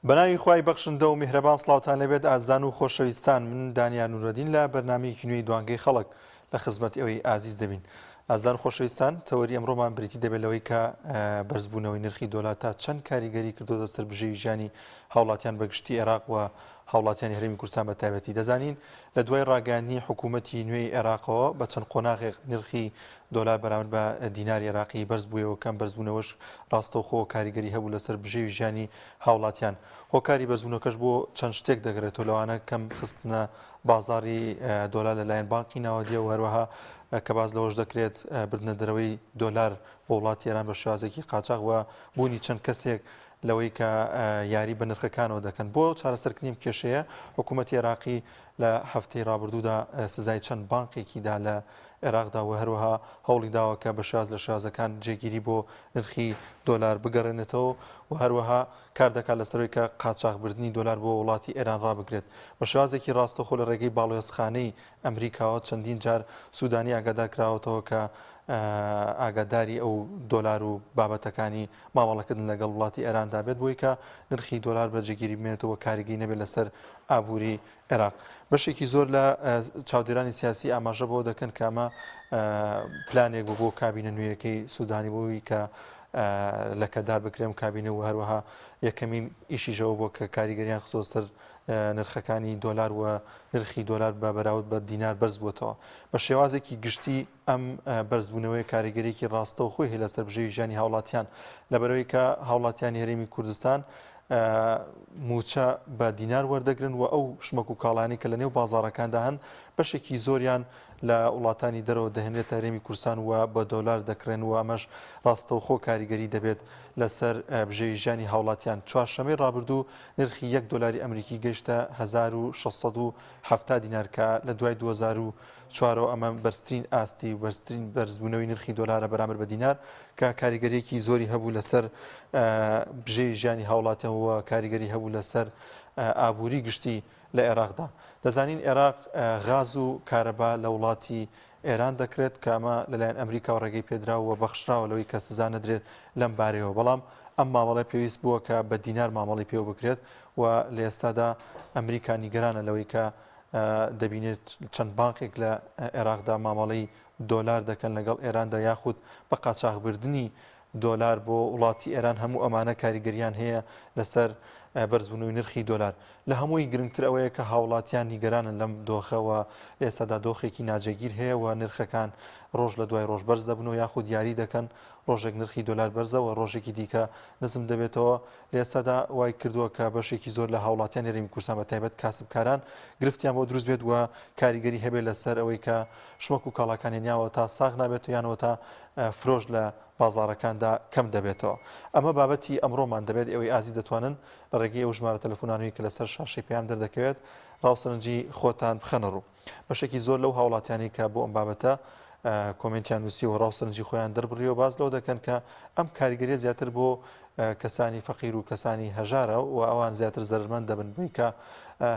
بەناوی خوای بەخشندە و میهرەبان سڵاوتان لەبێت ئازان و خۆشەویستان من دانیال نورەدین لە بەرنامەیەکی نوێی دوانگەی خەڵک لە خزمەت ئەوەی ئازیز دەبین. ئازان خۆشەویستان تەوەری ئەمڕۆمان بریتی دەبێت لەوەی کە بەرزبوونەوەی نرخی دۆلار تا چەند کاریگەری کردوتە سەر بژێوی ژیانی هاوڵاتیان بەگشتی عێراق و هاوڵاتیانی هەرێمی کوردستان بە تایبەتی. دەزانین لە دوای ڕاگەاندنی حکوومەتی نوێی عێراقەوە بە چەند قۆناغێک نرخی دۆلار بەرامبەر بە دیناری عێراقی بەرز بوویەوە کەم بەرزبوونەوەش ڕاستەوخۆ کاریگەری هەبوو لەسەر بژێوی ژیانی هاوڵاتیان. هۆکاری بەرزبوونەکەش بۆ چەند شتێک دەگرێتەوە لەوانە کەم خستنە بازاری دۆلار لەلایەن بانکی ناوەدیە و هەروەها کە باز لەوەش دەکرێت بردنە دەرەوەی دۆلار بۆ وڵاتی ئێران بە شێوازێکی قاچاق و بوونی چەند کەسێک لەوەی کە یاری بە نرخەکانەوە دەکەن. بۆ چارەسەرکردنی کێشەیە حکوومەتی عێراقی لە هەفتەی ڕابردوودا سزای چەند بانقێکیدا لە عێراقدا و هەروەها هەوڵی داوە کە بە شێواز لە شێوازەکان جێگیری بۆ نرخی دۆلار بگەڕێنێتەوە و هەروەها کار دەکات لەسەرەوەی کە قاچاقبردنی دۆلار بۆ وڵاتی ئێران ڕابگرێت. بە شێوازێکی ڕاستەوخۆ لە ڕێگەی باڵۆێزخانەی ئەمریکاوە چەندین جار سوودانی ئاگادار کراوەتەوە کە ئاگاداری ئەو دۆلار و بابەتەکانی مامەڵەکردن لەگەڵ وڵاتی ئێراندا بێت بۆی کە نرخی دۆلار بەجێگیری بمێنێتەوە کاریگەری نەبێت لەسەر ئابووری عێراق. بەشێکی زۆر لە چاودێرانی سیاسی ئاماژە بۆ دەکەن کە ئەمە پلانێک بوو بۆ کابینە نوێیەکەی سوودانی بۆی کە لە کەدار بکرێم کابینە و هەروەها یەکەمین ئیشیژەوە بۆ کە کاریگەریان خزۆستر نرخەکانی دۆلار و نرخی دۆلار بە بەراورد بە دینار بەرز بووتەوە. بە شێوازێکی گشتی ئەم بەرزبوونەوەی کاریگەریەکی ڕاستەوە خۆی هەیە لەسەر بژێوی ژیانی هاوڵاتیان لەبەرەوەی کە هاوڵاتیانی هەرێمی کوردستان موچە بە دینار وەردەگرن و ئەو شمەک و کاڵانی کە لە نێو بازاڕەکاندا هەن بەشێکی زۆریان لە وڵاتانی دەرەوە دەهێنێتە هەرێمی کوردستان و بە دۆلار دەکرێن و ئەمەش ڕاستەوخۆ کاریگەری دەبێت لەسەر بژێوی ژیانی هاوڵاتیان. چوارشەمەی ڕابردوو نرخی یەک دۆلاری ئەمریکی گەیشتە 1670 دینار کە لە دوای 2004 ئەمە بەرزترین ئاستی و بەرزترین بەرزبوونەوەی نرخی دۆلارە بەرامبەر بە دینار کە کاریگەریەکی زۆری هەبوو لەسەر بژێوی ژیانی هاوڵاتیان و کاریگەری هەبوو لەسەر ئابووری گشتی لە عێراقدا. دەزانین عێراق غاز و کارەبا لە وڵاتی ئێران دەکرێت کە ئەمە لەلایەن ئەمریکا و ڕێگەی پێدراوە و بەخشراوە لەوەی کە سزا نەدرێت لەم بارەوە. بەڵام ئەم مامەڵە پێویست بووە کە بە دینار مامەڵی پێوە بکرێت و لە ئێستادا ئەمریکا نیگەرانە لەوەی کە دەبینێت چەند بانقێک لە عێراقدا مامەڵەی دۆلار دەکەن لەگەڵ ئێراندا یاخود بە قاچاقبردنی دۆلار بۆ وڵاتی ئێران. هەموو ئەمانە کاریگەریان هەیە لەسەر بەرزبوونەوەی نرخی دۆلار. لە هەمووی گرنگتر ئەوەیە کە هاوڵاتیان نیگەرانن لەم دۆخەوە ئێستادا دۆخێکی ناجێگیر هەیە و نرخەکان ڕۆژ لە دوای ڕۆژ بەرز دەبنەوە یاخود یاری دەکەن ڕۆژێک نرخی دۆلار بەرزەوە ڕۆژێکی دیکە نزم دەبێتەوە. لە ئێستادا وای کردووە کە بەشێکی زۆر لە هاوڵاتیان هەرێمی کوردستان بە تایبەت کاسبکاران گرفتیان بۆ دروست بێت و کاریگەری هەبێت لەسەر ئەوەی کە شمەک و کاڵاکانی نیاوە تا ساغ نابێت و یانەوە تا فرۆژ لە بازاڕەکاندا کەم دەبێتەوە. ئەمە بابەتی ئەمڕۆمان دەبێت ئەوەی ئازیز دەتوانن لە ڕێگەی ئەو ژمارە تەلەفۆنانەوەی کە لەسەر شاشەی پێیان دەردەکەوێت ڕاوسەرنجی خۆتان بخەنە ڕوو. بەشێکی زۆر لەو هاوڵاتیانی کە بۆ ئەم بابەتە کۆمنتیان نووسی و ڕاوسەرنجی خۆیان دەربڕیەوە باز لەو دەکەن کە ئەم کاریگەریە زیاتر بۆ کەسانی فەقیر و کەسانی هەژارە و ئەوان زیاتر زەرمەند دەبن بووی کە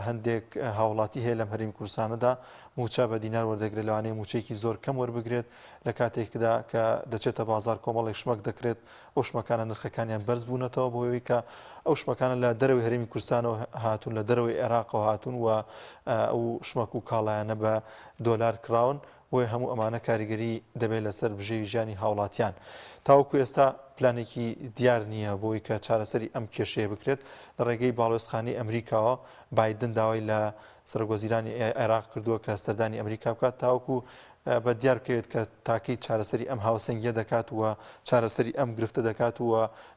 هەندێک هاوڵاتی هەیە لەم هەرێمی کوردستانەدا موچە بە دینار وەردەگرێت لەوانەیە موچەیەکی زۆر کەم وەربگرێت لە کاتێکدا کە دەچێتە بازار کۆمەڵێک شمەک دەکرێت ئەو شمەکانە نرخەکانیان بەرز بوونەتەوە بۆەوەی کە ئەو شمەکانە لە دەرەوەی هەرێمی کوردستانەوە هاتوون لە دەرەوەی عێراقەوە هاتوون و ئەو شمەک و کاڵایانە بە دۆلار کراون بۆیە هەموو ئەمانە کاریگەری دەبێت لەسەر بژێوی ژیانی هاوڵاتیان. تاوەکو ئێستا پلانێکی دیار نییە بۆی کە چارەسەری ئەم کێشەیە بکرێت. لە ڕێگەی باڵۆزخانەی ئەمریکاوە بایدن داوای لە سەرۆکوەزیرانی عێراق کردووە کە سەردانی ئەمریکا بکات تاوەکو بە دیار بکەوێت کە تاکەی چارەسەری ئەم هاوسەنگیە دەکات و چارەسەری ئەم گرفتە دەکات و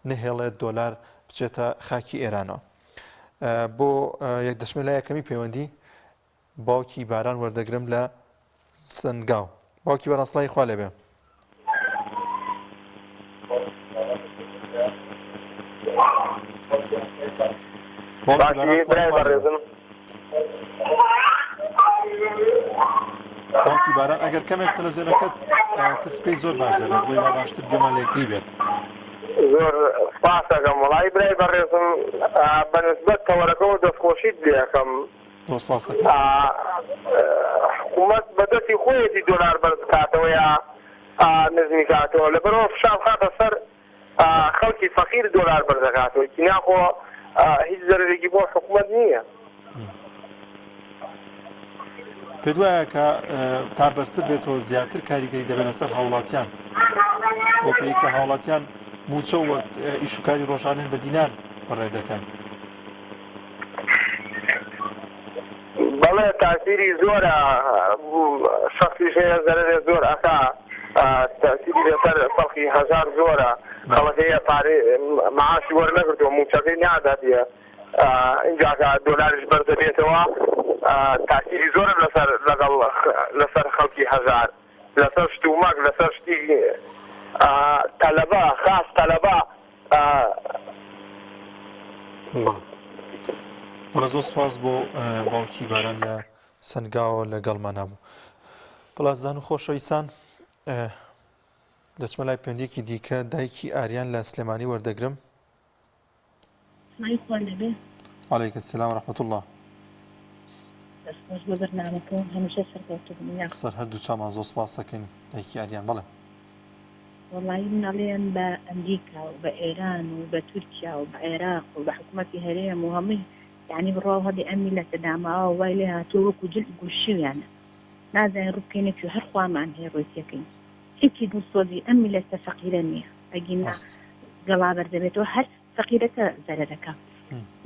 نهێڵێت دۆلار بچێتە خاکی ئێرانەوە. بۆ یەک دەشمێ لای یەکەمی پەیوەندی باوکی باران وەردەگرم لە سنگاو. باوکی بەڕاستڵی خوا لێبێ. باوکی باران ئەگەر کەمێک تەلەڤیزیۆنەکەت کەسپەی زۆر باش دەبێت بۆی ما باشتر گوێمان لە یەکتری بێت. زۆر سپاس دەکەم وەڵی برای بەڕێزم بەنسبەت تەوەرەکەەوە دەستخۆشیت لێەکەم حکوومەت بەدەستی خۆیەتی دۆلار بەرز بکاتەوە یا نزمی کاتەوە لەبەرەوە فشار خاتە سەر خەڵکی فەقیر دۆلار بەرز دەکاتەوە ناخۆ هیچ زەرێکی بۆ حکوومەت نییە. پێ وایە کە تا بەرسر بێتەوە زیاتر کاریگەری دەبێت لەسەر هاوڵاتیان بۆ پێی کە هاوڵاتیان موچە وەک ئیشوکاری ڕۆژانن بە دینار بەڕێ دەکەن. بەڵێ تاسیری زۆرە شخصی هەیە زەرێ زۆر ئەکا تاسیری لەسەر فەڵقی هەژار زۆرە خەڵەکەیە پارەی معاشی وەرنەگرتووە موچەکەی ناداتیە اینجاکە دۆلاریش بەردەبێتەوە تاسیری زۆرە لەسەر خەڵکی هەژار لەسەر شتومەک لەسەر شتی تەلەبە خاص تەلەبە. بەڵە زۆر سپاس بۆ باوکی باران لە سنگاوە لەگەڵمان نبوو. بەڵازدان و خۆشەویستان دەچمە لای پەیوەندیەکی دیکە دایکی ئاریان لە سلێمانی وەردەگرم. عەلەیکم سەلام ورحمەتوڵڵاه. سەر هەردوو چامان زۆر سپاس دەکەین دایکی ئاریان. بەڵێ وەڵی منەڵێن بە ئەمریکا و بە ئێران و بە تورکیا و بە عێراق و بە حکوومەتی هەرێم و هەمووی یعنی بڕاو هەدی ئەم میلەتە داماوە وای لێ هاتووە وەکو جل گوشیویانە نازانین ڕووبکەینێکی هەر خوامان هەیە ڕۆیسیەکەین هیچی دووسۆزی ئەم میلەتە فەقیرە نییە ئەگینا گەڵا بەردەبێتەوە هەر فەقیرەکە زەرەرەکە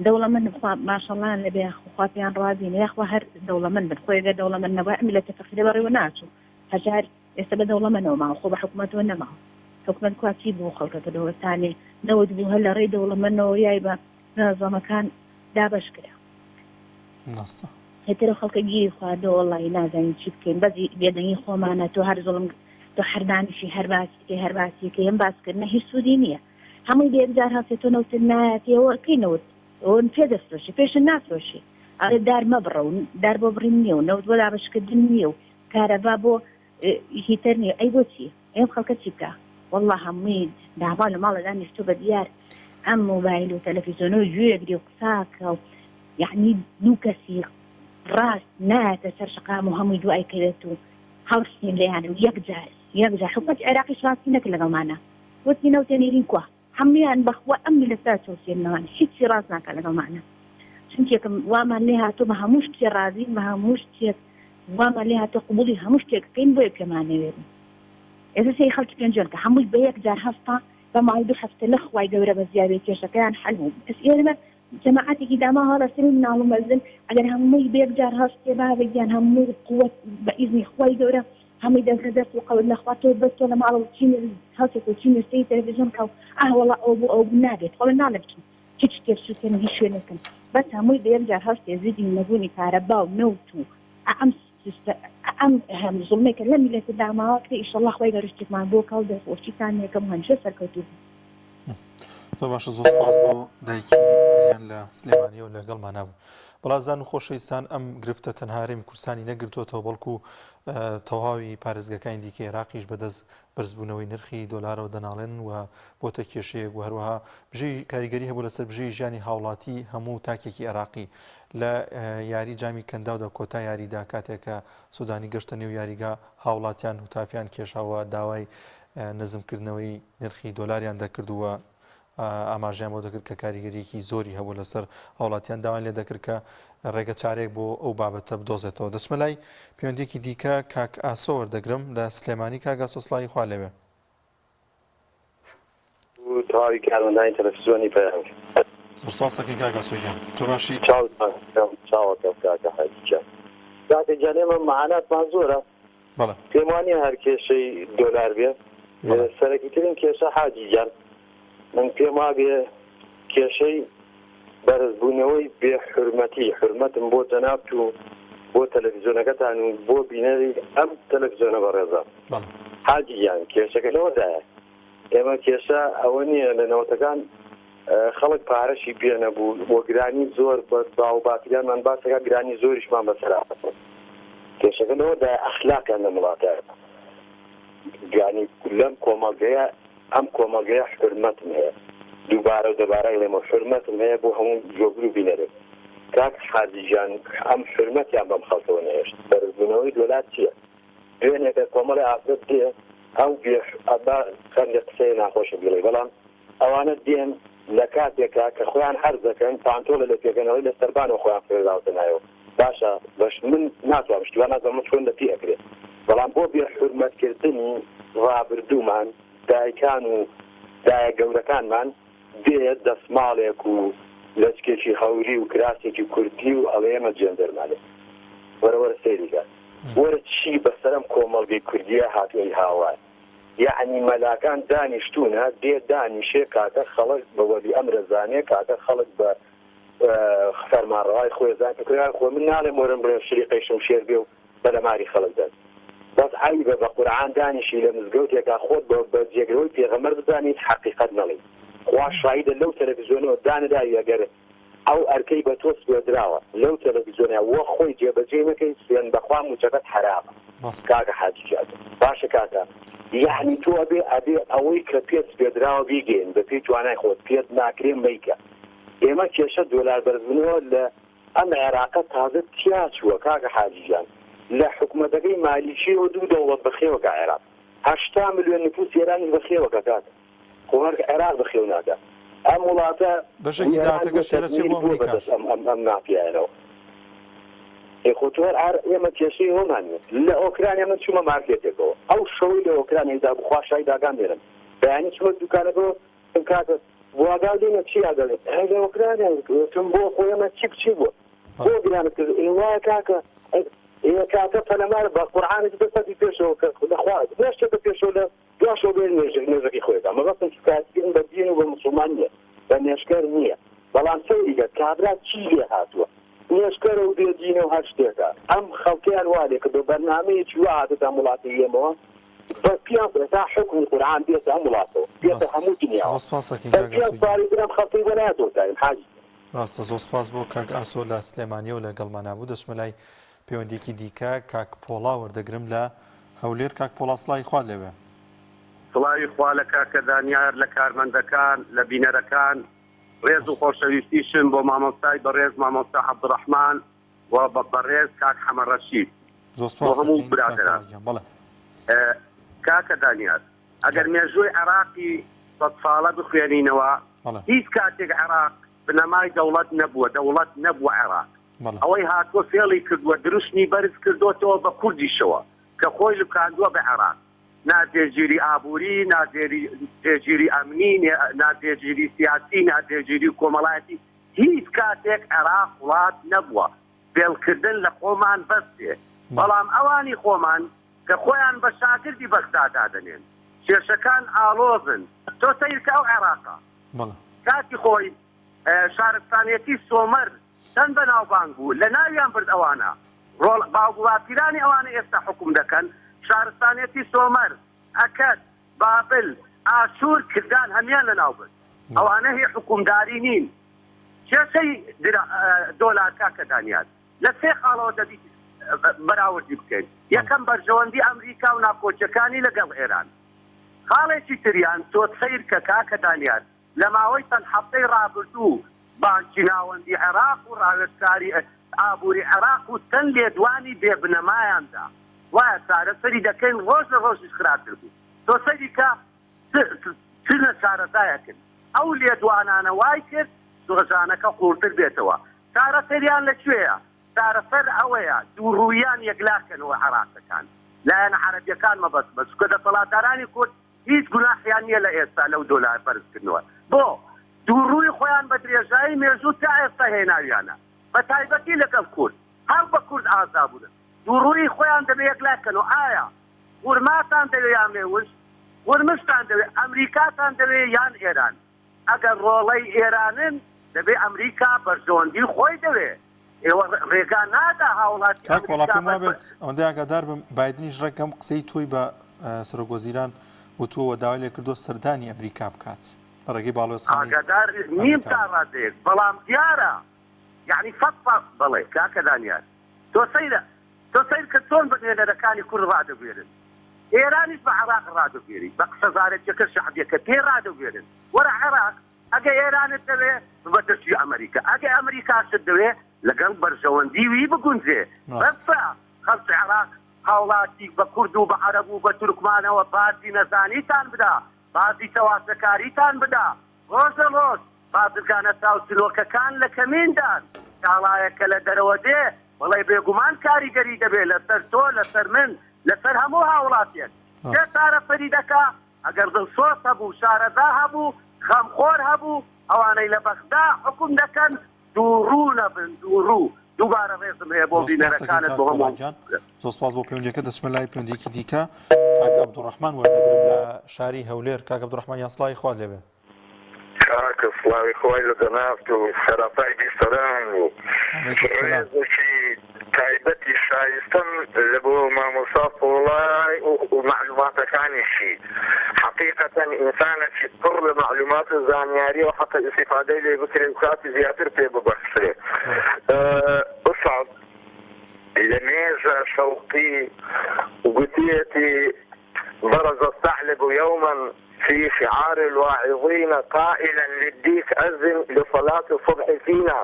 دەوڵەمەند ماشەڵڵان لەبێ خوا پێیان ڕازین یاخوا هەر دەوڵەمەند بن خۆی ئەگەر دەوڵەمەند نەبووە ئەم میلەتە فەقیرە بەڕێوە ناچوو هەژار ئێستا بە دەوڵەمەندەوە ماوە خۆ بە حکوومەتەوە نەماوە حکوومەت کواچی بوو خەڵکەکە دەوڵەتانی نەوت بوو هەر لە ڕێی دەوڵەمەندەوە یای بە نازەمەکان دابەش کرا هێترە خەڵکە گیری خواردەوە وەڵی نازانین چی بکەین بەزی بێدەنگی خۆمانە تۆ هەر زوڵم تۆ هەردانیشی هەر باسیکە هەم باسکردنە هیچ سوودی نییە هەمووی بێبجار هەستێت تۆ نەوتن نایەتەوە کەینەوت ئەوە پێ دەستۆشی پێشن ناتۆشی ئەڵێ دار مەبڕە و دار بۆ بڕین نییە و نەوت بۆ دابشکردن نییە و کارەبا بۆ هیتەر نییە ئەی بۆچی ئەم خەڵکە چی بکە والله هەمووی داوا لە ماڵەدا نیشتۆ بە دیار ئەم مۆبایل و تەلەڤیزیۆن و گوێگری و قساکە و یعنی دوو کەسی ڕاست نایەتە سەر شقام و هەمووی دوای کەوێت و هەڵستین لێیانم یەکجار حکومەتی عێراقیش ڕاستی نەکرد لەگەڵمانە وتی نەوتێنێرین کووە هەمویان بەخوا ئەم میلەتە چەوسێنەوەن هیچی ڕاست ناکە لەگەڵمانە چونکێکم وامان لێ هاتۆ بە هەموو شتێ ڕازین بە هەموو شتێک وامان لێ هاتۆ قبوڵی هەموو شتێکەکەین بۆیە پێمانەوێرن ئێستا سەی خەڵکی پێنجۆن کە هەمووی بە یەکجار هەستا بە ماڵی دوو هەفتە لە خوای گەورە بە زیاوێت کێشەکەیان حەل بوو ئەس ئێرە جەماعەتێکی داما هەڵە سەری مناڵ و مەزن ئەگەر هەمووی بە یەکجار هەستێ بابگیان هەمووی قووەت بە ئیزنی خوای گەورە هەمووی دەست دەست و قەول لەخوا تۆ بەستۆ لە ماڵ و چین هەڵسێک و چین سەی تەلەڤیزیۆن کەو وەڵا ئەو بوو ئەو نابێت وەڵا ناڵێکین هیچ شتێک سووتێن هیچ شوێنەکەن بەس هەمووی بە یەکجار هەستێ زیدی نەبوونی کارەبا و نەوت و ئەم هەم زوڵمێکە لە میلەتە داماوە کە ئیشەڵڵا خوای گەورە شتێکمان بۆ کەڵ دەستۆشتیتان یەکەم هەنجە سەرکەوتوو باشە زۆر سپاس بۆ دایکی ئاریان لە سلێمانیەوە لەگەڵمان نبوو. بەڵازان و خۆشەویستان ئەم گرفتە تەنها هەرێمی کوردستانی نەگرتووەتەوە بەڵکو تەواوی پارێزگەکانی دیکە عێراقیش بەدەست بەرزبوونەوەی نرخی دۆلارەوە دەناڵێن و بۆتە کێشەیەک و هەروەها بژێی کاریگەری هەبوو لەسەر بژێی ژیانی هاوڵاتی هەموو تاکێکی عێراقی لە یاری جامی کەنداودا کۆتا یاریدا کاتێکە سوودانی گەشتە نێو یاریگا هاوڵاتیان و تافیان کێشاوە داوای نزمکردنەوەی نرخی دۆلاریان دەکردووە ئاماژیان بۆ دەکرد کە کاریگەریەکی زۆری هەبوو لەسەر هاوڵاتیان داوان لێ دەکرد کە ڕێگە چارێک بۆ ئەو بابەتە بدۆزێتەوە. دەچمە لای پەیوەندیەکی دیکە کاک ئاسۆ وەردەگرم لە سلێمانی. کاک ئاسۆ سڵاوی خوا لێبێ. تەواوی کارمەندانی تەلەڤیزیۆنی پەیام زۆر سپاس دەکەین کاک ئاسۆیان. تۆ باشی؟ چاوەکەم کاکە حەجیجان. کاکە جان ئێمە مەعاناتمان زۆرە. بەڵێ پێم وانییە هەر کێشەی دۆلار بێ. سەرەکیترین کێشە حاجیجان من پێم وابێ کێشەی بەرزبوونەوەی بێحورمەتی حورمەتم بۆ جەناب و بۆ تەلەڤیزیۆنەکەتان و بۆ بینەری ئەم تەلەڤیزیۆنە بەڕێزە حاجییان کێشەکە لەوەدایە ئێمە کێشە ئەوە نییە لە نەوەتەکان خەڵک پارەشی پێ نەبوو بۆ گرانی زۆر بە باوباتیانمان باسەکە گرانی زۆریشمان بەسەرا کێشەکە لەوەدایە ئەخلاقیان لە وڵاتایە گرانی لەم کۆمەڵگەیە ئەم کۆمەڵگەیە حورمەتم هەیە دووبارە و دەبارە لێمە حورمەتم هەیە بۆ هەموو جۆگر و بینەرێت کاک حاجیجان ئەم حورمەتیان بەم خەڵکەوە نەهێشت بەرزبوونەوەی دۆلار چییە دوێنێکە کۆمەڵی ئافرەت دێ ئەو ئەبا خەندە قسەی ناخۆشە بڵێ بەڵام ئەوانە دێن لە کاتێکا کە خۆیان هەر دەکەن پانتۆڵە لە پێگەنەوەی لە سەربانەوە خۆیان فێراوتنایەوە باشە بەش من ناتوانم شتوان نازانم چۆن لە پێ ئەکرێت بەڵام بۆ بێ حورمەتکردنی ڕابردوومان دایکان و دایە گەورەکانمان دێت دەسماڵێک و لەچکێکی هەوری و کراسێکی کوردی و ئەڵێ ئێمە جێندەرمانێت وەرەوەرە سەیریگات وەرە چی بەسەرم کۆمەڵگەی کوردیە هاتووی هاوار یعنی مەلاکان دانیشتوونە دێ دانیشێ کاتە خەڵک بە وەلی ئەمرە زانێ کاتە خەڵک بە فەرمانڕەوای خۆی زانکە خۆ من ناڵێم وەرم بڵێ شریقەیشم شێر بێ و بەلەماری خەڵک دەن بەس عیبە بە قورعان دانیشی لە مزگەوتێکا خۆت بە جێگرەوەی پێغەمبەر بزانیت حەقیقەت نەڵێ خوا شایدە لەو تەلەڤیزیۆنەوە دانەداوی ئەگەر ئەو ئەرکەی بە تۆ سوێدراوە لەو تەلەڤیزیۆنە وە خۆی جێبەجێ نەکەی سوێن بەخوا موچەکەت حرامە کاکە حاجیات باشە کاکە یعنی تۆ ئەبێ ئەوەی کە پێت سوێدراوە بیگەین بە پێی توانای خۆت پێت ناکرێ مەیکە ئێمە کێشە دۆلار بەرزبوونەوە لە ئەم عێراقە تازە تیا چووە کاکە حاجیجان لە حکوومەتەکەی مالیشیەوە 2 دەوڵەت بەخێوەکە عێراق 80 ملیۆن نفوس ئێرانی بەخێوەکە کاتە خۆمەرگ عێراق بەخێو ناکە ئەم وڵاتە بەشێکی داهاتەکە شێرە چێ بۆ ئەمریکاش ئەم ناپیانەوە خۆتوەر ئێمە کێشەی هۆمانێ لە ئۆکرانیا من چوومە مارکێتێکەوە ئەو شەوەی لە ئۆکرانیادا بخوا شای داگان دێنم بەیانی چوومە دوکانەکەەوە کاتە واگاو دێنە چی ئاگەڵێت لە ئۆکرانیا تم بۆ خۆی ئەمە چی بچی بووە بۆ گرانت کرد وایە کاکە کاتە پەلەمار بە قورعانێک بەسەدی پێشەوە لەخوا نەشتێکە پێشەوە لە دواشەوە بێن نێژەکەی خۆیەکە مەبەستم کاتگیرن بە دین و بە موسڵمان نییە بە نێشکەر نییە بەڵام سەیریگە کابرا چی لێ هاتووە نێشکەرە و بێدینە و هەر شتێکە ئەم خەڵکیان وادێ کە بە بەرنامەیەکی وا هاتێتە وڵاتی ئێمەوە بە پیان تا حکمی قورعان بێتە ئەم وڵاتەوە بێتە هەموو دنیاوە پیان سواری برم خەڵکی وەلایەتەوە تایم حاجی ڕاستە زۆر سپاس بۆ کاک ئاسۆ لە سلێمانیە و لە گەڵمانە بوو دەچمە لای پەیوەندێکی دیکە کاک پۆڵا وەردەگرم لە هەولێر کاک پۆڵا سڵاوی خوا لێوێ سڵاوی خوا لە کاکە دانیار لە کارمەندەکان لە بینەرەکان ڕێز و خۆشەویستیشم بۆ مامۆستای بەڕێز مامۆستا عەبدوڕەحمان و بەڕێز کاک حەمەد ڕەشید بۆ هەموو برادەران کاکە دانیار ئەگەر مێژووی عێراقی 100 ساڵە بخوێنینەوە هیچ کاتێک عێراق بنەمای دەوڵەت نەبووە عێراق ئەوەی هاتووە فێڵی کردووە دروستنی بەرز کردوتەوە بە کوردیشەوە کە خۆی لوکاندووە بە عێراق نادێگیری ئابووری نادێگیری ئەمنی نادێگیری سیاسی نادێگیری کۆمەڵایەتی هیچ کاتێک عێراق وڵات نەبووە فێڵکردن لە خۆمان بەستێ بەڵام ئەوانی خۆمان کە خۆیان بە شاکردی بەغدادا دەنێن کێشەکان ئاڵۆزن تۆ سەیرکە ئەو عێراقا کاتی خۆی شارستانیەتی سۆمەر چەند بەناوبانگ بوو لە ناویان برد ئەوانە باوگوڵاتیرانی ئەوانە ئێستا حکوم دەکەن شارستانیەتی سۆمەر ئەکەد بابل ئاشور کردان هەمیان لە ناو برد ئەوانە هی حکومداری نین کێشەی دۆلار کاکە دانیار لە سێ خاڵەوە دەبیت بەراوردی بکەین یەکەم بەرژەوەندی ئەمریکا و ناکۆچەکانی لەگەڵ ئێران خاڵێکی تریان تۆ سەیر کە کاکە دانیار لە ماوەی چەند هەفتەی ڕابردوو بانکی ناوەندی عێراق و ڕاوێژکاری ئابووری عێراق و چەند لێدوانی بێبنەمایاندا وایە چارەسەری دەکەین ڕۆژ لە ڕۆژیش خراپتر بوو تۆ سەیری کە چ لە چارەسایە کرد ئەو لێدوانانە وای کرد سۆژانەکە قوڵتر بێتەوە چارەسەریان لەکوێیە چارەسەر ئەوەیە دووڕوویان یەکلاکەنەوە عێراقەکان لایەنە عەرەبیەکان مەبەست بە چونکە دەسەڵاتدارانی کورد هیچ گوناحیان نییە لە ئێستا لەو دۆلار بەرزکردنەوە بۆ دووڕووی خۆیان بە درێژایی مێژوو تا ئێستا هێناویانە بە تایبەتی لەگەڵ کورد هەر بە کورد ئازا بوون دووڕووی خۆیان دەبێت یەکلاکەنەوە ئایا ورماتان دەوێت یان مێوش ورمشتان دەوێت ئەمریکاتان دەوێت یان ئێران ئەگەر ڕۆڵەی ئێرانن دەبێت ئەمریکا بەرژەوەندی خۆی دەوێت ئێوە ڕێگا نادا هاوڵاتی کاک وەڵا پێم وابێت ئەوەندەی ئاگادار بم بایدنیش ڕێکەم قسەی تۆی بە سەرۆکوەزیران وتووە داوای لێ کردو سەردانی ئەمریکا بکات بە ڕێگەی باڵۆزخانەی ئاگادار نیم تا ڕادەیەک بەڵام دیارە یعنی فەت بڵێ کاکە دانیار تۆ سەیر کە چۆن بنوێنەرەکانی کورد ڕادەبوێرن ئێرانیش بە عێراق ڕادەبوێری بە قسەزارێکیەکە شەعبیەکە پێ ڕادەبوێرن وەرە عێراق ئەگە ئێرانت دەوێت بە دەستی ئەمریکا ئەگە ئەمریکاشت دەوێت لەگەڵ بەرژەوەندی وی بگونجێ بەسە خەڵکی عێراق هاوڵاتی بە کورد و بە عەرەب و بە تورکمانەوە باسی نەزانیتان بدا باسی تەواسەکاریتان بدا ڕۆژە ڕۆژ بازرگانە ساوسلۆکەکان لە کەمێندان کاڵایەکە لە دەرەوە دێ وڵی بێگومان کاریگەری دەبێت لەسەر تۆ لەسەر من لەسەر هەموو هاوڵاتیان چێ سارە فەریدەکە ئەگەر دڵسۆز هەبوو شارەدا هەبوو خەمخۆر هەبوو ئەوانەی لە بەغدا حکوم دەکەن دووڕوو نەبن دووڕوو دووبارە ڕێزم هەیە بۆ بینەرەکانت بۆ هەموو زۆر سپاس بۆ پەیوەندیەکە دەچمە لای پەیوەندیەکی دیکە کاک عەبدوڕەحمان وەردەگرم لە شاری هەولێر کاک عەبدوڕەحمان یاسڵای خوا لێبێ کاکە سڵاوی خۆی لە دەنافت و سەرەتای بیسەران و ڕێزێکی تایبەتی شایستن لە بۆ مامۆستا پۆڵای و معلوماتەکانیشی حقیقەتەن ئینسانێکی پڕ لە معلومات و زانیاری و حتا ئیستیفادەی لێ بکرێ و کاتی زیاتر پێ ببەخشرێ ئوستاد لە مێژە شەوقی وگوتیەتی برز الثعلب يوما في شعار الواعظين قائلا للديك أذن لصلاة الصبح فينا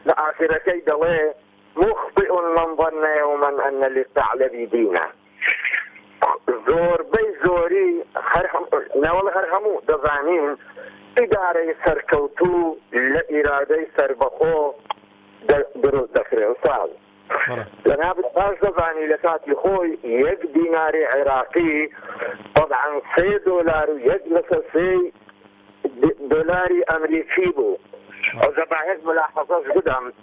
لآخر كيد الله مخطئ من ظن يوما أن للثعلب دينا زور بي زوري ناول هرهمو دزانين إداري سركوتو لإرادي سربخو دروز دخري وصال لأنها بتقاش دزاني لكاتي خوي يك ديناري عراقي طبعا $6 ويجلس $6 أمريكي بو وزباهيك ملاحظات قدام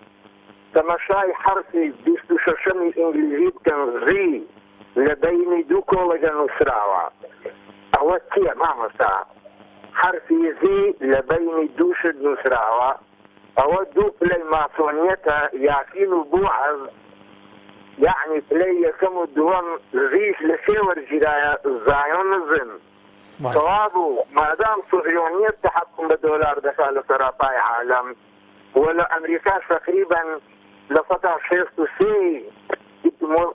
تمشاي حرفي بيستو ششمي إنجليزي كان زي لبيني دو كولجا نسراوا أو كيه ما مسا حرفي زي لبيني دوشد نسراوا أو دو بلاي ماسونيتا ياكينو بوعز يعني بلاي يكمو دوام زيش لسيور جرايا زايونزم صوابو ما دام صهيونية تحكم $1 دخل سراطاي عالم ولا أمريكا تقريبا لفترة 6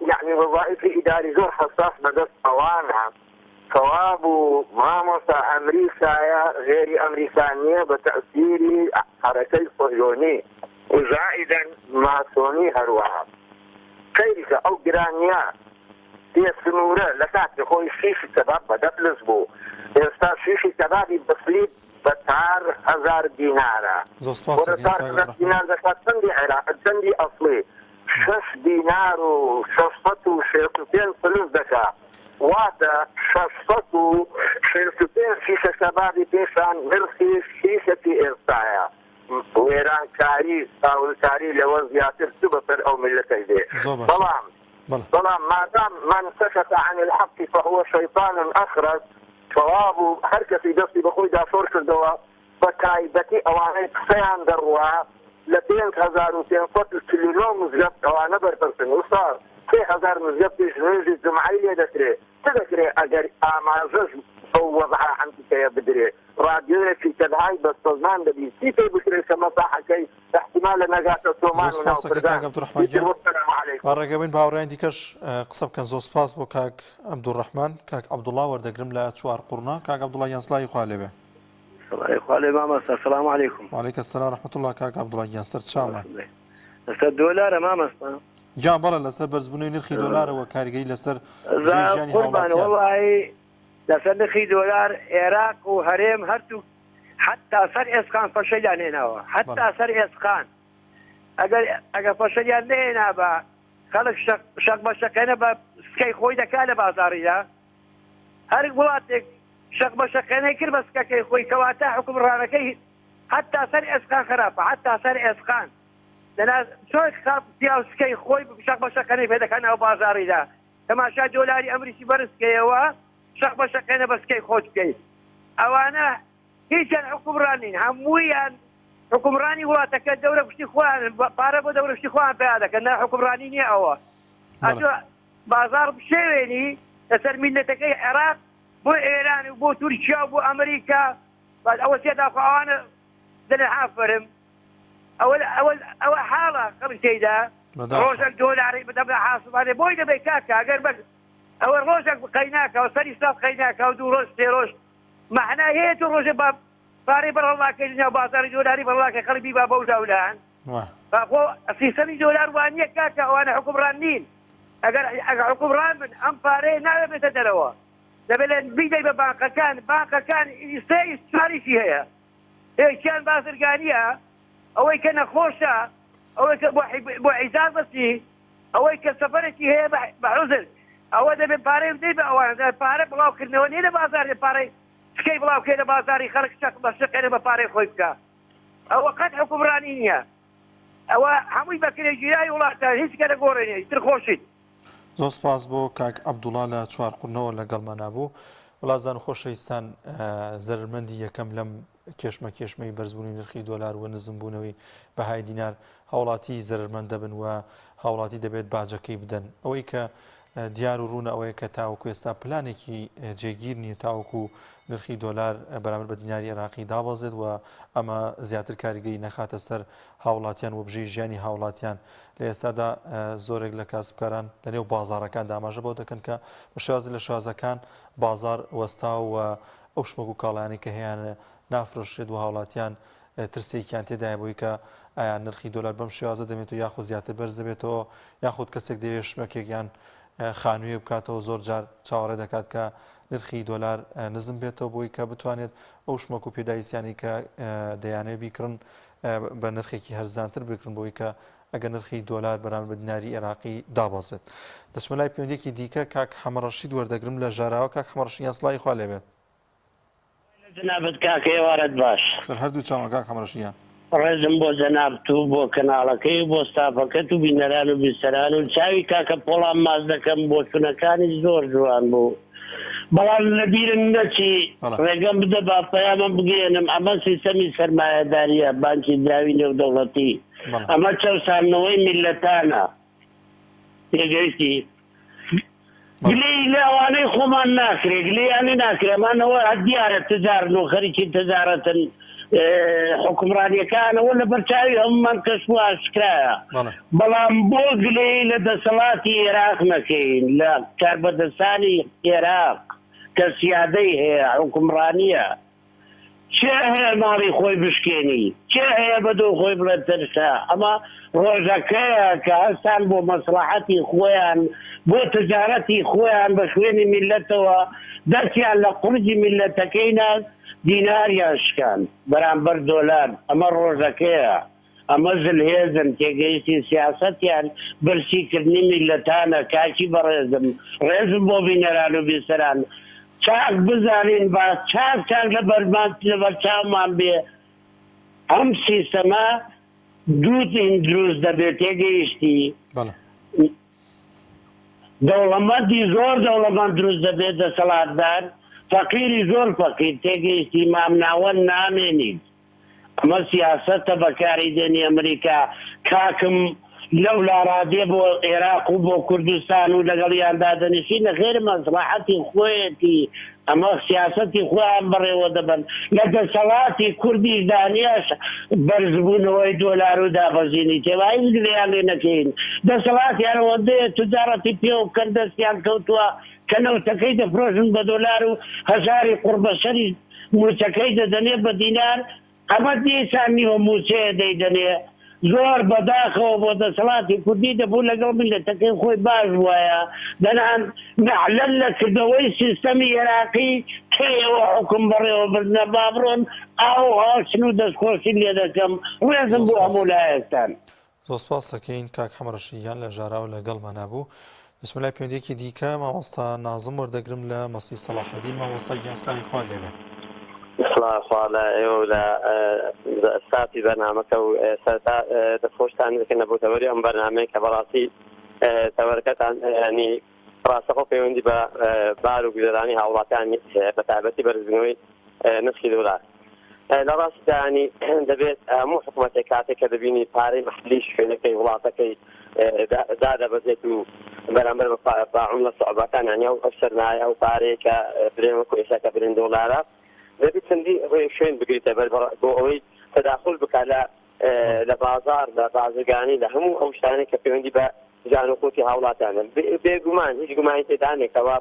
يعني وظائف إداري زور حساس بدأت أوانها صوابو ماموسا أمريكا غير أمريكانية بتأثير حركة صهيونية وزائدا ماسوني هروها كيف أو جرانيا هي السنورة لكاتي خوي شيش الشباب بدأت لزبو يستاذ شيش الشباب بسليب $10,000 دينارا ورسال دينار ذكرت سندي عراق سندي أصلي 6 دينار وشفته شيرتين فلوس دكا واتا شفته شيرتين شيشة شبابي بيشان مرخي شيشة إرسايا ويران كاري أو الكاري لوزياتر سبطر أو ملتي دي ظلام ما دام من سكت عن الحق فهو شيطان أخرس صوابه حركة في دستي بخوي دافور كردوا بتايبتي أواني قصيان دروا $200,000 وتنفت كيلو مزجب أوانا برترسن وصار $3,000 مزجب تشغيل الجمعية دكري تذكري أجر أمازج هو وضعها عن كي بدري راديو في تدهاي بس تزمان دبي كيف بكري كما صح كي احتمال نجاة الصومان وناوبردان السلام عليكم ورقبين باورين ديكش قصب كان زو سباس بو كاك عبدالرحمن كاك عبد الله وردقرم لا تشوار قرنا كاك عبد الله ينصلاي خالبه السلام عليكم وعليك السلام ورحمة الله كاك عبد الله ينصر شامل $1 ما مسنا جا برا لسر برزبوني نرخي $1 وكاريجي لسر جيجاني قربان والله لسر نرخي $1 عراق وهريم هرتو حتى سر اسقان فشلان هنا حتى سر اسقان اگر فشلان هنا با خلق شق بشقينا با سكي خوي دكاله بازاري لا هر بلاتك شق بشقينا كل بس كي خوي كواتا حكم رانكي حتى سر اسقان خرافه حتى سر اسقان لنا شو خاف فيها سكي خوي شق بشقينا في هذاك انا بازاري لا كما شا $1 امريكي برسكي وا شق بشقينا بس كي خوش كي اوانا هيك حكم رانين همويا حكم راني واتك الدوله بشتي اخوان باربو دوله بشتي اخوان في هذا كنا حكم رانيني او اجو بازار بشويني تسر ملتك العراق بو ايران وبو تركيا وبو امريكا بعد اول شيء دافعوا انا دنا حافرم اول حاله قبل شيء ده روجك $1 بدنا حاسب هذا بويده بكاكا غير بس اول روجك قيناكا وسري صاف قيناكا ودو روج تيروج معناه هي تروج باب فاري بر الله كيجنا بازار $1 بالله كقلبي باب ودولان فهو في $1 وانيه كاكا وانا حكم رانين اگر حكم ران من ام فاري نال بتدلوا دبل بيدي بباقه كان يستاري فيها هێشتیان بازرگانیە ئەوەی کە نەخۆشە ئەوەی کە بۆ عیزاز بەچی ئەوەی کە سەفەرێکی هەیە بە عوزر ئەوە دەبێت پارەی بدەی بە ئەوانە پارە بڵاوکردنەوە نیە لە بازار پارەی سکەی بڵاوکەی لە بازاری خەڵک شەق بە شقێنە بە پارەی خۆی بکە ئەوە قەت حکومڕانی نییە ئەوە هەمووی بەکرێژیرای وڵاتە هیچ کە لەگۆڕێنێ تر خۆشیت. زۆر سپاس بۆ کاک عەبدوڵڵا لە چوارقورنەوە لەگەڵمان نابوو. وڵاتزان خۆشەویستان زەرمەندی یەکەم لەم کێشمەی بەرزبوونی نرخی دۆلار و نزمبوونەوەی بەهای دینار هاوڵاتی زەرمەند دەبن و هاوڵاتی دەبێت باجەکەی بدەن. ئەوەی کە دیار و ڕوونە ئەوەیە کە تاوەکو ئێستا پلانێکی جێگیر نیە تاوەکو نرخی دۆلار بەرامبەر بە دیناری عێراقی دابەزێت و ئەمە زیاتر کاریگەری نەخاتە سەر هاوڵاتیان و بژەی ژیانی هاوڵاتیان. لە ئێستادا زۆرێک لە کاسبکاران لەنێو بازارەکان داماژە بۆ دەکەن کە بە شێوازی لە شازەکان بازار وەستا و ئەو شمەک و کاڵانی کە هەیەیانە نافرۆشێت و هاوڵاتیان ترسێکیان تێدایە بۆی کە ئایا نرخی دۆلار بەم شێوازە دەمێت و یاخود زیاتر بەرز دەبێتەوە یاخود کەسێک دەوێت شمەکێکیان خانوویە بکاتەوە زۆر جار چاوەڕێ دەکات کە نرخی دۆلار نزم بێتەوە بۆی کە بتوانێت ئەو شمەک و پێداویستیانی کە دەیانێت بیکڕن بە نرخێکی هەرزانتر بکردن بۆی کە ئەگەر نرخی دۆلار بەرامبەر بە دیناری عێراقی دابەزێت. دەچمە لای پەیوەندیەکی دیکە کاک حەمەڕەشید وەردەگرم لە ژاراوە. کاک حەمەڕەشید سڵای خوا لێبێت. جنابەت کاکە ئێوارەت باش. هەردوو چاوە کاک حەمەڕەشیدیان. ڕێزم بۆ جەنابەت و بۆ کەناڵەکەی و بۆ ستافەکەت و بینەران و بیستەران و چاوی کاکە پۆڵام ماز دەکەم بۆ چونەکانی زۆر جوان بوو. بەڵام لەبیرم نەچی ڕێگەم بدە با پەیامە بگەێنم ئەمە سیستەمی سەرمایەداریە بانکی داوی نێودەوڵەتی ئەمە چەسانەوەی میلەتانە تێگەیشتی گلەی لەوانەی خۆمان ناکرێ گلەیانی ناکرێمانەوە دیارە تجارن و خەریکی تجارەتن حکومڕانیەکانەوە لە بەرچاوی هەمومان کەس و ئاشکرایە بەڵام بۆ گلەی لە دەسەڵاتی عێراق نەکەین لە کاربەدەستانی عێراق کە سیادەی هەیە حکومڕانیە چێ هەیە ماڵی خۆی بشکێنی چێ هەیە بەدۆ خۆی بڵێت ترسا ئەمە ڕۆژەکەیە کە هەستان بۆ مەسلحەتی خۆیان بۆ تجارەتی خۆیان بە شوێنی میلەتەوە دەستیان لە قورجی میلەتەکەینا دیناریان شکان بەرامبەر دۆلار ئەمە ڕۆژەکەیە ئەمە زلهێزن تێگەیشتی سیاسەتیان برسیکردنی میلەتانە کاکی بەڕێزم ڕێزم بۆ بینەران و بیسەران چاک بزانین با چاک لە بەرچاومان بێ ئەم سیستەمە دووتین دروست دەبێت تێگەیشتی دەوڵەمەندی زۆر دەوڵەمەند دروست دەبێت دەسەڵاتدار فەقیری زۆر فەقیر تێگەیشتی مامناوە نامێنیت ئەمە سیاسەتە بەکاری دێنی ئەمریکا کاکم لەو لاڕادێ بۆ عێراق و بۆ کوردستان و لەگەڵیاندا دەنیشی نەخێر مەسلحەتی خۆیەتی ئەمە سیاسەتی خۆیان بەڕێوە دەبن لە دەسەڵاتی کوردیش دانیاش بەرزبوونەوەی دۆلار و دابەزینی تێوای گلەیان لێ نەکەین دەسەڵاتیانەوە دێت تجارەتی پێ و کەن دەستیان کەوتووە کە نەوتەکەی دەفرۆشن بە دۆلار و هەزاری قوربەسەری موچەکەی دەدەنێ بە دینار ئەمە دیسان نیوە موچەیە دەیدەنێ زۆر بەداخەوە بۆ دەسەڵاتی کوردی دەبوو لەگەڵ میلەتەکەی خۆی باش وایە دەنان نەعلەن لە کردەوەی سیستەمی عێراقی کێوە حکم بەڕێوە بردنە بابڕۆن ئاو هاچن و دەستخۆشی لێ دەکەم ڕێزم بۆ هەموو لایەکتان زۆر سپاس دەکەین کاک حەمەڕەشیدیان لە ژاراوە لەگەڵمان نەبوو. بسم لای پەیوەندیەکی دیکە مامۆستا نازم وەردەگرم لە مەسی سەلاحەدین مامۆستا گیانسلاوی خوا لێبێ. خوا لە ئێوە لە ئەستاتی بەرنامەکە و سەرتا دەستخۆشتان دەکەن بۆ تەوەری ئەم بەرنامەیە کە بەڕاستی تەوەرەکەتان ینی ڕاستەخۆ پەیوەندی بە بار و گوزەرانی هاوڵاتیانی بە تایبەتی بەرزبوونەوەی نرخی دۆلار لە ڕاستدا ینی دەبێت هەموو حکوومەتێک کاتێک کە دەبینی پارەی مەحلی شوێنەکەی وڵاتەکەی دادەبەزێت و بەرامبەر بە عوملە سەعوبەکان یانی ئەو سەرمایە ئەو پارەیە کە برێن وەکو ئێستا کە برێن دۆلارە دەبێت چەندی ڕێی شوێن بگریتە بۆ ئەوەی تەداخل بکات لە بازار لە بازرگانی لە هەموو ئەو شتانێک کە پەیوەندی بە جان و قوتی هاوڵاتیانە بێگومان هیچ گومانی تێدانێکەوە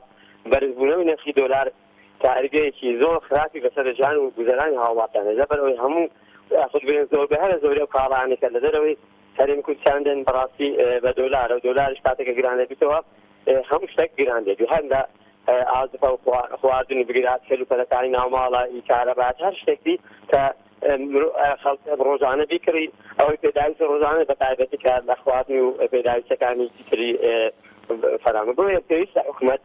بەرزبوونەوەی نرخی دۆلار کاریگەیەکی زۆر خراپی بەسەر جان و گوزەرانی هاوڵاتیانە لەبەرەوەی هەموو خۆشبێن زۆر بە هەرە زۆرە و کاڵانێکە لە دەرەوەی هەرێمی کوردستان دێن بەڕاستی بە دۆلار و دۆلاریش کاتێکە گران دەبێتەوە هەموو شتێک گران دێت هەر لە ئازفە و خواردنی بگیرات کەلوپەلەکانی ناوماڵە کارەبات هەر شتێکی کە ڕۆژانە بیکڕی ئەوەی پێداویست ڕۆژانە بە تایبەتی کە لە خواردنی و پێداویستەکانی دیکری فەرامە بۆیە پێویستە حکوومەت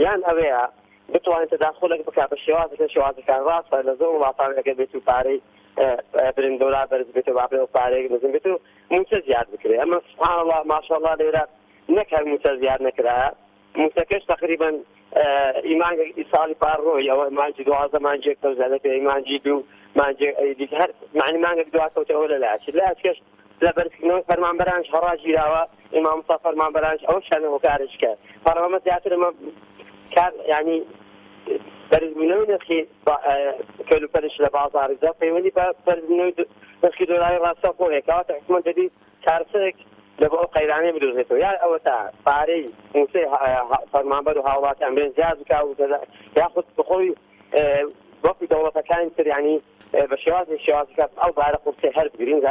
یان ئەوەیە بتوانێت تداخلێک بکات بە شێوازەکان ڕاستە لە زۆر وڵاتان ئەگەر بێت و پارەی برن دۆلار بەرز بێتەوە با پارەیەک لەزم بێت و موچە زیاد بکرێت ئەمە سبحان الله ماشاءالله لێرە نەک هەر موچە زیاد نەکرایە موچەکەش تقریبا ئیمانگی ساڵی پاڕۆی ئەوە مانجی 12 مانجێک تەوزانە پێ ئیمانجی 2 مانجێک هەر معنی مانگێک دواتەوە لەلایەکی لایەکەش لە بەرزکردنەوەی فەرمانبەرانش هەڕاگیراوە ئیمام موسا فەرمانبەرانش ئەوە شانەوە کارش کرد پەرلەمانت زیاتر ئەمە کار یعنی بەرزبوونەوەی نرخی کەلوپەرش لە بازاڕدا پەیوەندی بە بەرزبوونەوەی نرخی دۆلاری ڕاستەوخۆیە کەواتە حکومەت دەبی چارەسەرێک لە بۆ قەیرانەی بدۆزێتەوە یا ئەوە تا پارەی موسەی فەرمانبەر و هاوڵاتیان بێن زیاد بکات یاخود بخۆی وەکو دەوڵەتەکانی تر یعنی بە شێوازی کات ئەو بارە قورسەی هەر بگرین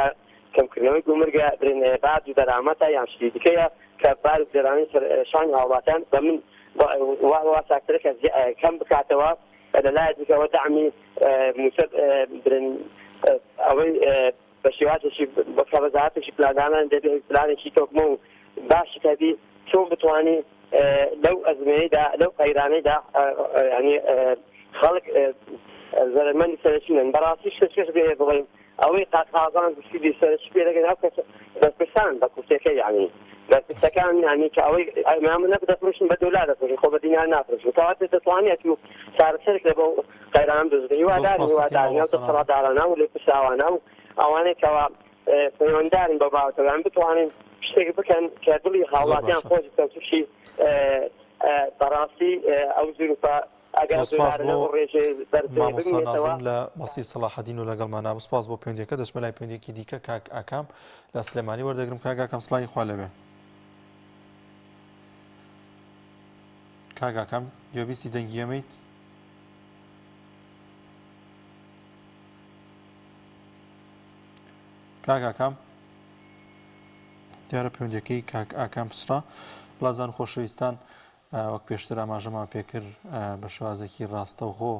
کەمکردنەوەی گومرگە برێن باد و دەرامەتە یان شتی دیکەیە کە بار و جێرانی شانی هاوڵاتیان بە من واساکترە کە کەم بکاتەوە لەلایەک دیکەوە دەعمی موسە برن ئەوەی بە شێوازێکی بە وەزارەتێکی پلانانان دەبێت پلانێکی تۆکمە و باشی کەبی چۆن بتوانی لەو ئەزمەیەدا لەو قەیرانەیدا ینی خەڵک زەرمەندی سەرچینن بەڕاستی شتێک بێ بڵێم ئەوەی قاقازان گشتی سەرچی پێ دەگەن ئەو کەس دەستپرسان بە کورسەکەی یعنی دەستپرسەکان یعنی کە ئەوەی ئەمامە نەبدەفرۆشن بە دۆلار دەفرۆشن خۆ بە دینار نافرۆشن کەواتە دەتوانێت و چارەسەرێک لە بۆ قەیران بدۆزێت هیوادارین دەسەڵاتدارانە و لێ پرساوانە و ئەوانەی کەوا پەیوەنددارن بە باوتەوان بتوانین شتێک بکەن کە دڵی هاوڵاتیان خۆشی تووشی بەڕاستی ئەو زیروپە نازم لە مەسی سەلاحەدین و لەگەڵمانە سپاس بۆ پەیوەندیەکە دەچمە لای پەیوەندیەکی دیکە کاک ئاکام لە سلێمانی وەردەگرم کاک ئاکام سڵامی خوا لەبێ کاک ئاکام گوێبیستی دەنگی ئەمەیت کاک ئاکام دیارە پەیوەندیەکەی کاک ئاکام پسرا بڵازان خۆشەویستان وەک پێشتر ئاماژەمان پێکرد بە شێوازێکی ڕاستەوخۆ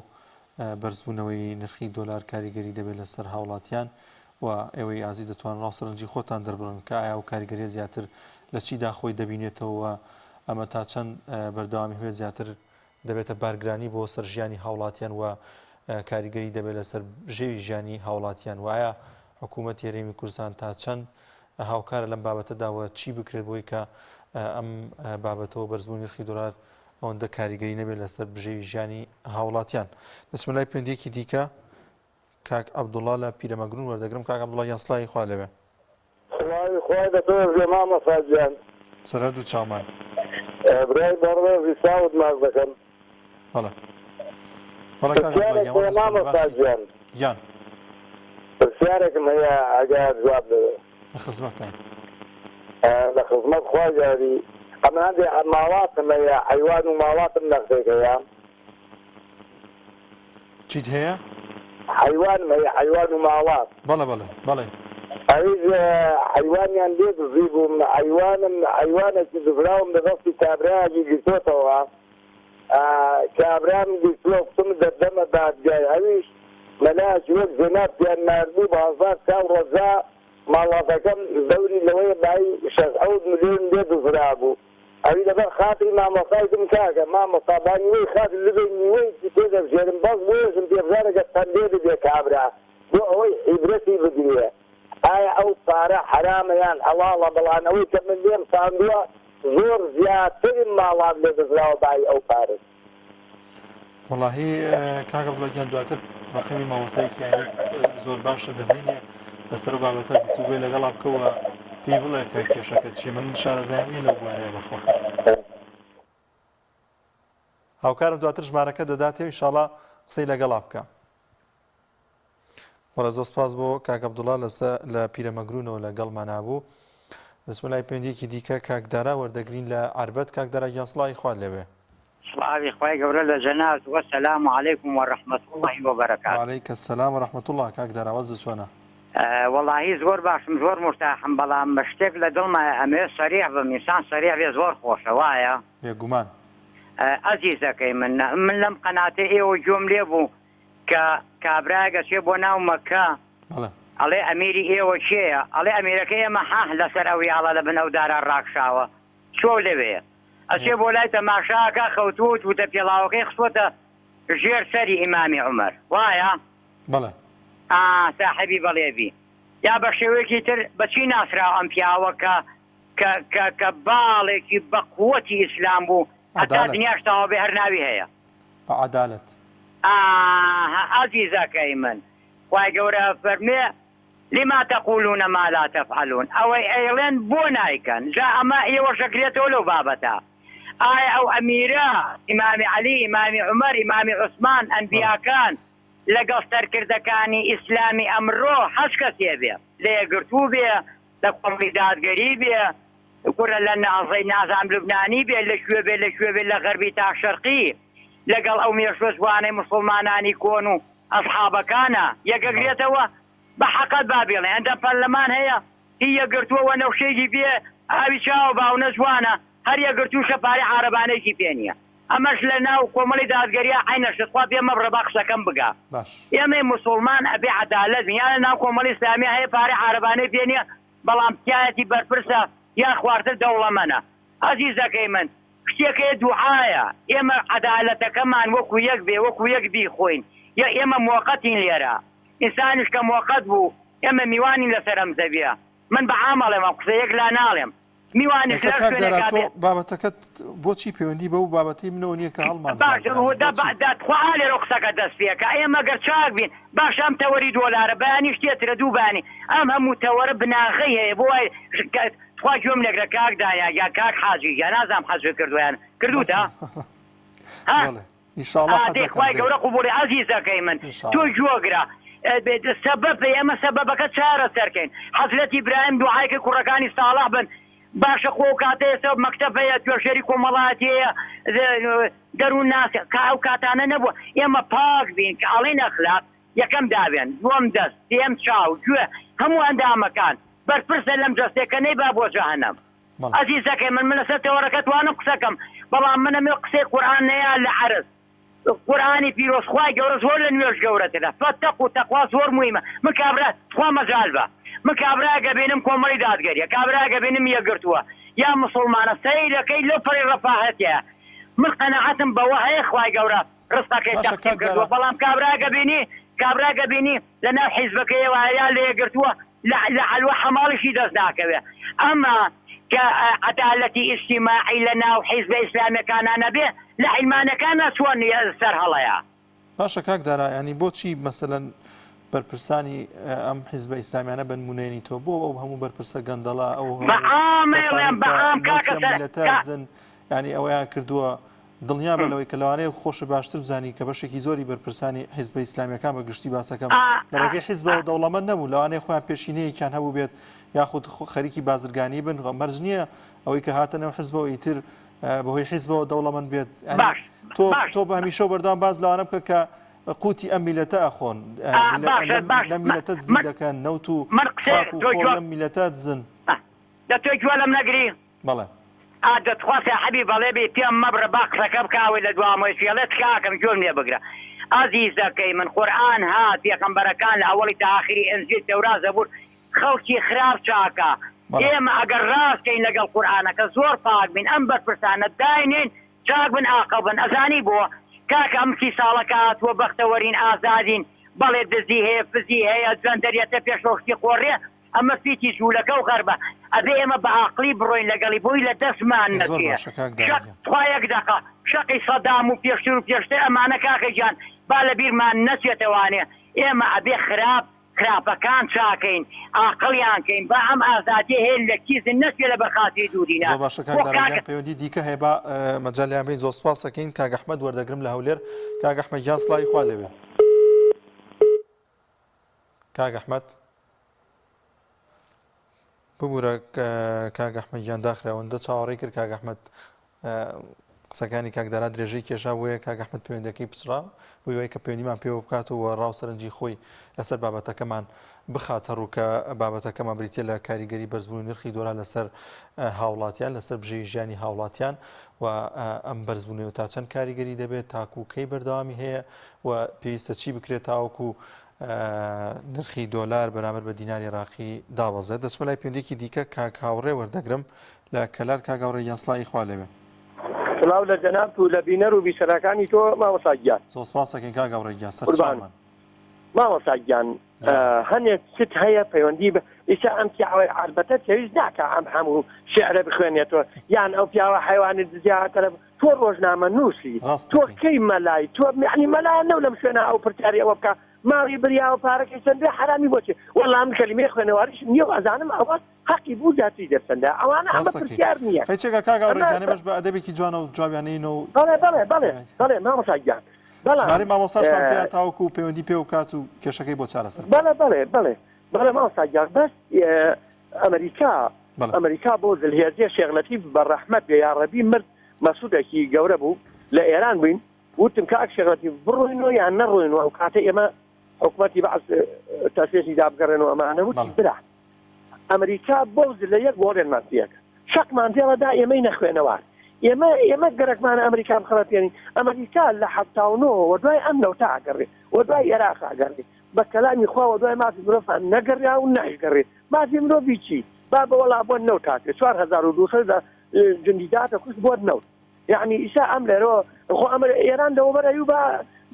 بەرزبوونەوەی نرخی دۆلار کاریگەری دەبێت لەسەر هاوڵاتیان و ئێوەی ئازی دەتوان ڕاستەرنجی خۆتان دەربڕن کە ئایا و کاریگەریە زیاتر لە چیدا خۆی دەبینێتەوە ئەمە تا چەند بەردەوامی هەوێت زیاتر دەبێتە بارگرانی بۆ سەر ژیانی هاوڵاتیان و کاریگەری دەبێت لەسەر ژێوی ژیانی هاوڵاتیان وایە حکوومەتی هەرێمی کوردستان تا چەند هاوکارە لەم بابەتەداوە چی بکرێت بۆی کە ئەم بابەتەوە بەرزبوونی نرخی دۆلار ئەوەندە کاریگەری نەبێت لەسەر بژێوی ژیانی هاوڵاتیان دەچمە لای پەیوەندیەکی دیکە کاک عەبدوڵڵا لە پیرەمەگرون وەردەگرم کاک عەبدوڵڵا یان سڵامی خوا لەوێ خوای دەتۆ مامە ساجیان سەرهەرد و چاومان برای بەڕێزی ساوت ماز دەکەم بەڵێ مامە ساجیان یان پرسیارێکم هەیە ئەگەر جواب دەوێت لە خزمەتتان لە خزمەت خوا جاری ئەمە هەندێک ماڵاتم هەیە حیوان و ماڵاتم نەخێکەیە چیت هەیە؟ حیوانم هەیە حیوان و ماڵات بەڵێ بەڵێ بەڵێ ئەویش حیوانیان لێ دزی بووم حیوانێکی دزراوم لە دەستی کابراایەکی گرتۆتەوە کابرام گرتووە قسم دەردەمە دادگای ئەویش مەلاش وەک زێنابیان ناردوو بازار کاو ڕەزا ماڵاتەکەم دەوری لەوەیە بای 6 ملیۆن لێ دزرا بوو ئەوی لەبەر خاتری مامۆسایکم کاکە مامۆسابانی وەی خاتر لەبێنی وەیکی تێدەبژێرم بەس بۆشم پێبزارەکە پەندێ ببێ کابرا بۆ ئەوەی عیبرەتی بدرێ ئایا ئەو پارە حرامە یان حەڵاڵە بەڵانەوەی کە من لێم ساندووە زۆر زیاترین ماڵات لێ دزراوە بای ئەو پارە وەڵاهی کاکە بڵێکیان دواتر ڕقمی مامۆسایکی زۆر باشە دەبینێ لەسەر بابەتە گفتوگوی لەگەڵا بکەوە پێی بڵێ کە کێشەکە چی من شارەزایم نیە لەو بوارەیە بەخۆ هاوکارم دواتر ژمارەکە دەداتێ ئینشاڵڵا قسەی لەگەڵا بکە وەڵە زۆر سپاس بۆ کاک عەبدوڵڵا لە پیرەمەگرونەوە لەگەڵمان هاتبوو دەچمە لای پەیوەندیەکی دیکە کاکدارا وەردەگرین لە عەربەت کاکدارا گیان سڵامی خوات لەوێ سڵاوی خوای گەورە لە جەنات وەسەلام عەلەیکم وەڕەحمەت الله وبەرەکات وعەلەیکە السەلام وەڕەحمەت الله کاکدارا وەزت چۆنە وەڵاهی زۆر باشم زۆر مرتاحم بەڵام بە شتێک لە دڵمایە ئەمێ سەریع بم ئینسان سەریع بێ زۆر خۆشە وایە بێگومان ئەزیزەکەی من لەم قەناتە ئێوە گوێم لێ بوو کە کابرا گەچێ بۆ ناو مەکە ئەڵێ ئەمیری ئێوە چێە ئەڵێ ئەمیرەکە ئێمە حاح لەسەر ئەوی هەڵە لە بنەو داران ڕاکشاوە چۆ لەوێ ئەچێ بۆ لای تەماشاکە خەوتوت وتە پێڵاوەکەی خسوەتە ژێر سەری ئیمامی عومەر وایە بەڵێ ساحبی بەڵێبی یا بە شێوەیەکی تر بەچی ناسراوە ئەم پیاوە کە باڵێکی بە قووەتی ئیسلام بوو هەتا دنیاش تەواو بێ هەر ناوی هەیە عەدالەت عەزیزەکەی من خوای گەورە فەرمێ لما تقولون ما لا تفعلون ئەوەی ئەیڵێن بۆ نایکەن جا ئەمە ئێوە شەکرێتەوە لەو بابەتە ئایا ئەو ئەمیرە ئیمامی عەلی ئیمامی عومەر ئیمامی عوسمان ئەنبیاکان لەگەڵ سەرکردەکانی ئیسلامی ئەمڕۆ هەچ کەسێ بێ لە یەکگرتوو بێ لە کۆمەڵی دادگەری بێ کوڕە لە نازەی نازام لوبنانی بێ لەکوێ بێ لەکوێ بێ لە غەربی تا شەرقی لەگەڵ ئەو مێشوەزوانەی موسڵمانانی کۆن و ئەسحابەکانە یەکەگرێتەوە بە حەقەت با بێڵێ ئەندە پەرلەمان هەیە هی یەکگرتووەوە نەوشەیەکی بێ ئاوی چاوە باونە جوانە هەر یەکگرتوو شەپاری عارەبانەیەکی پێ نییە ئەمەش لە ناو کۆمەڵی دادگەریە عینەشتخوا پێمە بڕەبا قسەکەم بگا ئێمەی موسڵمان ئەبێ عەدالەت بین یان لە ناو کۆمەڵی ئیسلامی هەیە پارەی عارەبانەی پێ نییە بەڵام تایەتی بەرپرسە یان خواردن دەوڵەمەنە عەزیزەکەی من شتێکەیە دوعایە ئێمە عەدالەتەکەمان وەکو یەک بێ وەکو یەک بیخۆین یا ئێمە موقەتین لێرە ئینسانیش کە موقەت بوو ئێمە میوانین لەسەر ئەم زەویە من بە عامەڵێم ئەم قسەیەک لا ناڵێم میوانی بابەتەکەت بۆچی پەیوەندی بە و بابەتی منەوە نییە کە هەڵمان خوا لێرە قسەکە دەست پێکە ئێمە گەر چاک بین باش ئەم تەوەری $، بەیانی شتێترە دووبانی ئەم هەموو تەوەرە بناغی هەیە بۆ وای خوا گوێم لەگرە کاک دایا یا کاک حاجی یا نازام حەزوێ کردویان کردوتە خوای گەورە قوبوڵی عەزیزەکەی من تۆ گوێگرە سەبەب ئێمە سەبەبەکە چارە سەرکەین حەزرەتی ئیبراهیم دوعایکە کوڕەکانی ساڵح بن باشە خۆ کاتە ئێستا مەکتەب هەیە توێژەری کۆمەڵایەتی هەیە دەروون ناسێ ئەو کاتانە نەبووە ئێمە پاک بین کە ئەڵێن ئەخلاق یەکەم داوێن دووەم دەست سێم چاو گوێ هەموو ئەندامەکان بەرپرسە لەم جەستێکە نەیبا بۆ جەهەنەم عەزیزەکەی من لەسەر تەوەرەکە توانم قسەکەم بەڵام منەمێ قسەی قورئان نەیە لە عەرز قورئانی پیرۆزخوای گەورە زۆر لە نوێژ گەورەترە فەتەقوا و تەقوا زۆر موهیمە من کابرا خوا مەجال بە من کابراگە بینم کۆمەڵی دادگەریە کابراگە بینم یەکگرتووە یا مسڵمانە سەیرەکەی لەو پەڕی ڕەفاهەتەیە من قەنەعەتم بەوە هەیە خوای گەورە ڕستەکەی تەقسیم کردووە بەڵام کابراگە بینی لە ناو حیزبەکەیەوە یا لە یەکگرتووە لە حەلوە حەماڵیشی دەست ناکەوێ ئەمە کە عەدالەتی ئیجتیماعی لە ناو حیزبە ئیسلامیەکانە بێ لە عیلمانەکانە چۆن سەر هەڵەیە باشە کاک دارا ینی بۆچی مەسەلەن بەرپرسانی ئەم حیزبە ئیسلامیانە بە نمونەیەنی تۆ بۆ ئەو هەموو بەرپرسە گەندەڵا ئەو زن ینی ئەوەیان کردووە دڵنیا بە لەوەی کە لەوانەیە خۆش باشتر بزانی کە بەشێکی زۆری بەرپرسانی حیزبە ئیسلامیەکان بە گشتی باسەکەم لە ڕێگەی حیزبەوە دەوڵەمەند نەبوو لەوانەیە خۆیان پێشینەیەکیان هەبوو بێت یاخود خەریکی بازرگانی بن مەرج نییە ئەوەی کە هاتەنەوە حیزبەوە ئیتر بەهۆی حیزبەوە دەوڵەمەند بێت تۆ بە هەمیشە بەردەوام باز لەوانە بکە کە قوتی ئەم میلەتە ئەخۆن لە میلەتە زی دەکەن نەوت و لەم میلەتە دزن دەتۆ گوێ لەم نەگری بەڵێ دەتخواستی حەبی بەڵێ بێ پێم مەبرە با قسەکە بکاوی لە دوامەوەی فێڵێت کاکەم گوێم لێ بگرە عەزیزەکەی من قورئان هات پێغەمبەرەکان لە ئەوەڵی تا ئاخری ئەنجیل تەورات زەبور خەڵکی خراپ چاکە ئێمە ئەگەر ڕاستکەین لەگەڵ قورئانەکە زۆر پاک بین ئەم بەرپرسانە داینێن چاک بن عاقڵ بن ئەزانی بۆ کاکە ئەم سی ساڵەکە هاتووە بەختەوەرین ئازادین بەڵێ دزی هەیە فزی هەیە جەندەریەتە پێشۆختی قۆڕێ ئەمە فیتی جوولەکە و غەربە ئەبێ ئێمە بە عاقڵی بڕۆین لەگەڵی بۆی لە دەستمان نەچێ خوا یەک دەقە شەقی سەدام و پێشتر و پێشتر ئەمانە کاکە گیان با لە بیرمان نەچێتەوانێ ئێمە ئەبێ خراپەکان چاکەین عاقڵیانکەین با ئەم ئازادی هەیە لە کیزن نەچێ لە بەرخاتی دوورینە زۆر باشە کاک دارا پەیوەندی دیکە هەیە با مەجالیان بین زۆر سپاس دەکەین کاک ئەحمەد وەردەگرم لە هەولێر کاک ئەحمەد گیان سڵاوی خوا لێبێ کاک ئەحمەد ببوورە کاک ئەحمەد گیان داخراوەندە چاوەڕێی کرد کاک ئەحمەد قسەکانی کاک دارا درێژەی کێشا وەیە کاک ئەحمەد پەیوەندەکەی پچڕا وی کە پەیوەندیمان پێوە بکاتەوە ڕاوسەرنجی خۆی لەسەر بابەتەکەمان بخاتە ڕووکە بابەتەکەمان بریتە لە کاریگەری بەرزبوونی نرخی دۆلار لەسەر هاوڵاتیان لەسەر بژێی ژیانی هاوڵاتیان و ئەم بەرزبوونەوە تا چەند کاریگەری دەبێت تاکوکەی بەردەوامی هەیە و پێویستە چی بکرێت تاوەکو نرخی دۆلار بەرامبەر بە دیناری عێراقی دابەزێت. دەچمە لای پێندێکی دیکە کاک هاوڕێ وەردەگرم لە کەلار. کاک هاوڕێ یانسڵی خوا لێبێ. سلااو لە جەناب و لە بینەر و بیسەرەکانی تۆ ماوەساگیان. زۆر سپاسەکەین کاک هاوڕێ گیان سەرچاومان. ماوەساگیان هەنێک چت هەیە پەیوەندی بە ئیسا ئەم پیاوەی عربەتە پێویست ناکە ئەم هەموو شعرە بخوێنێتەوە یان ئەو پیاوە حیوانی دزیاتە تۆ ڕۆژنامە نووسی تۆ کەی مەلای تۆ یعنی مەلایە نەو لەم شوێنە ئەو پرتیاری ئەوە بکە ماڵی بریا و پارەکەی چەندێ حرامی بۆچێ وەڵام کەلیمەی خوێنەواریش نییە و ئەزانم ئەوە حەقی بوو جاتی دەستەندا ئەوانە ئەمە پرسیار نییە. هیچێکە کاک هاوڕێ بەش بە ئەدەبێکی جوانە و جوابیانەین و بەڵێ مامۆساگیان ژمارەی مامۆستاشمان پێ تاوەکو و پەیوەندی پێ و کات و کێشەکەی بۆ چارەسەر. بەڵێ مامۆساگیان بەس ئەمریکا بۆ زلهێزیە شێخ بە ڕەحمەت بێ یا ڕەبی مرد مەسوودێکی گەورە بوو لە ئێران بووین وتم کاک شێخ بڕۆینەوە یان نەڕۆینەوە ئەو کاتە ئێمە حکومەتی بەعس تەسێسی دابگەڕێنەوە ئەمانە وتی برا ئەمریکا بۆ لە یەک گۆڕێنمان پێکە شەقمان پێوەدا ئێمەی نەخوێنەوە ئێمە گەرەکمانە ئەمریکا بخڕەتێنی ئەمریکا لە 79 و دوای ئەم نەوتا ئاگەڕێ و دوای عێراق ئاگەڕێ بە کەلامی خوا و دوای مافی مرۆڤ نەگەڕیا و نایگەڕێ مافی مرۆڤی چی با بە وەڵا بۆ نەوت تاکە 4200 جندیداتە کوشت بۆ نەوت یعنی ئیسا ئەم لێرەوە خۆ ئەمە ئێران دەوبەرەوی بە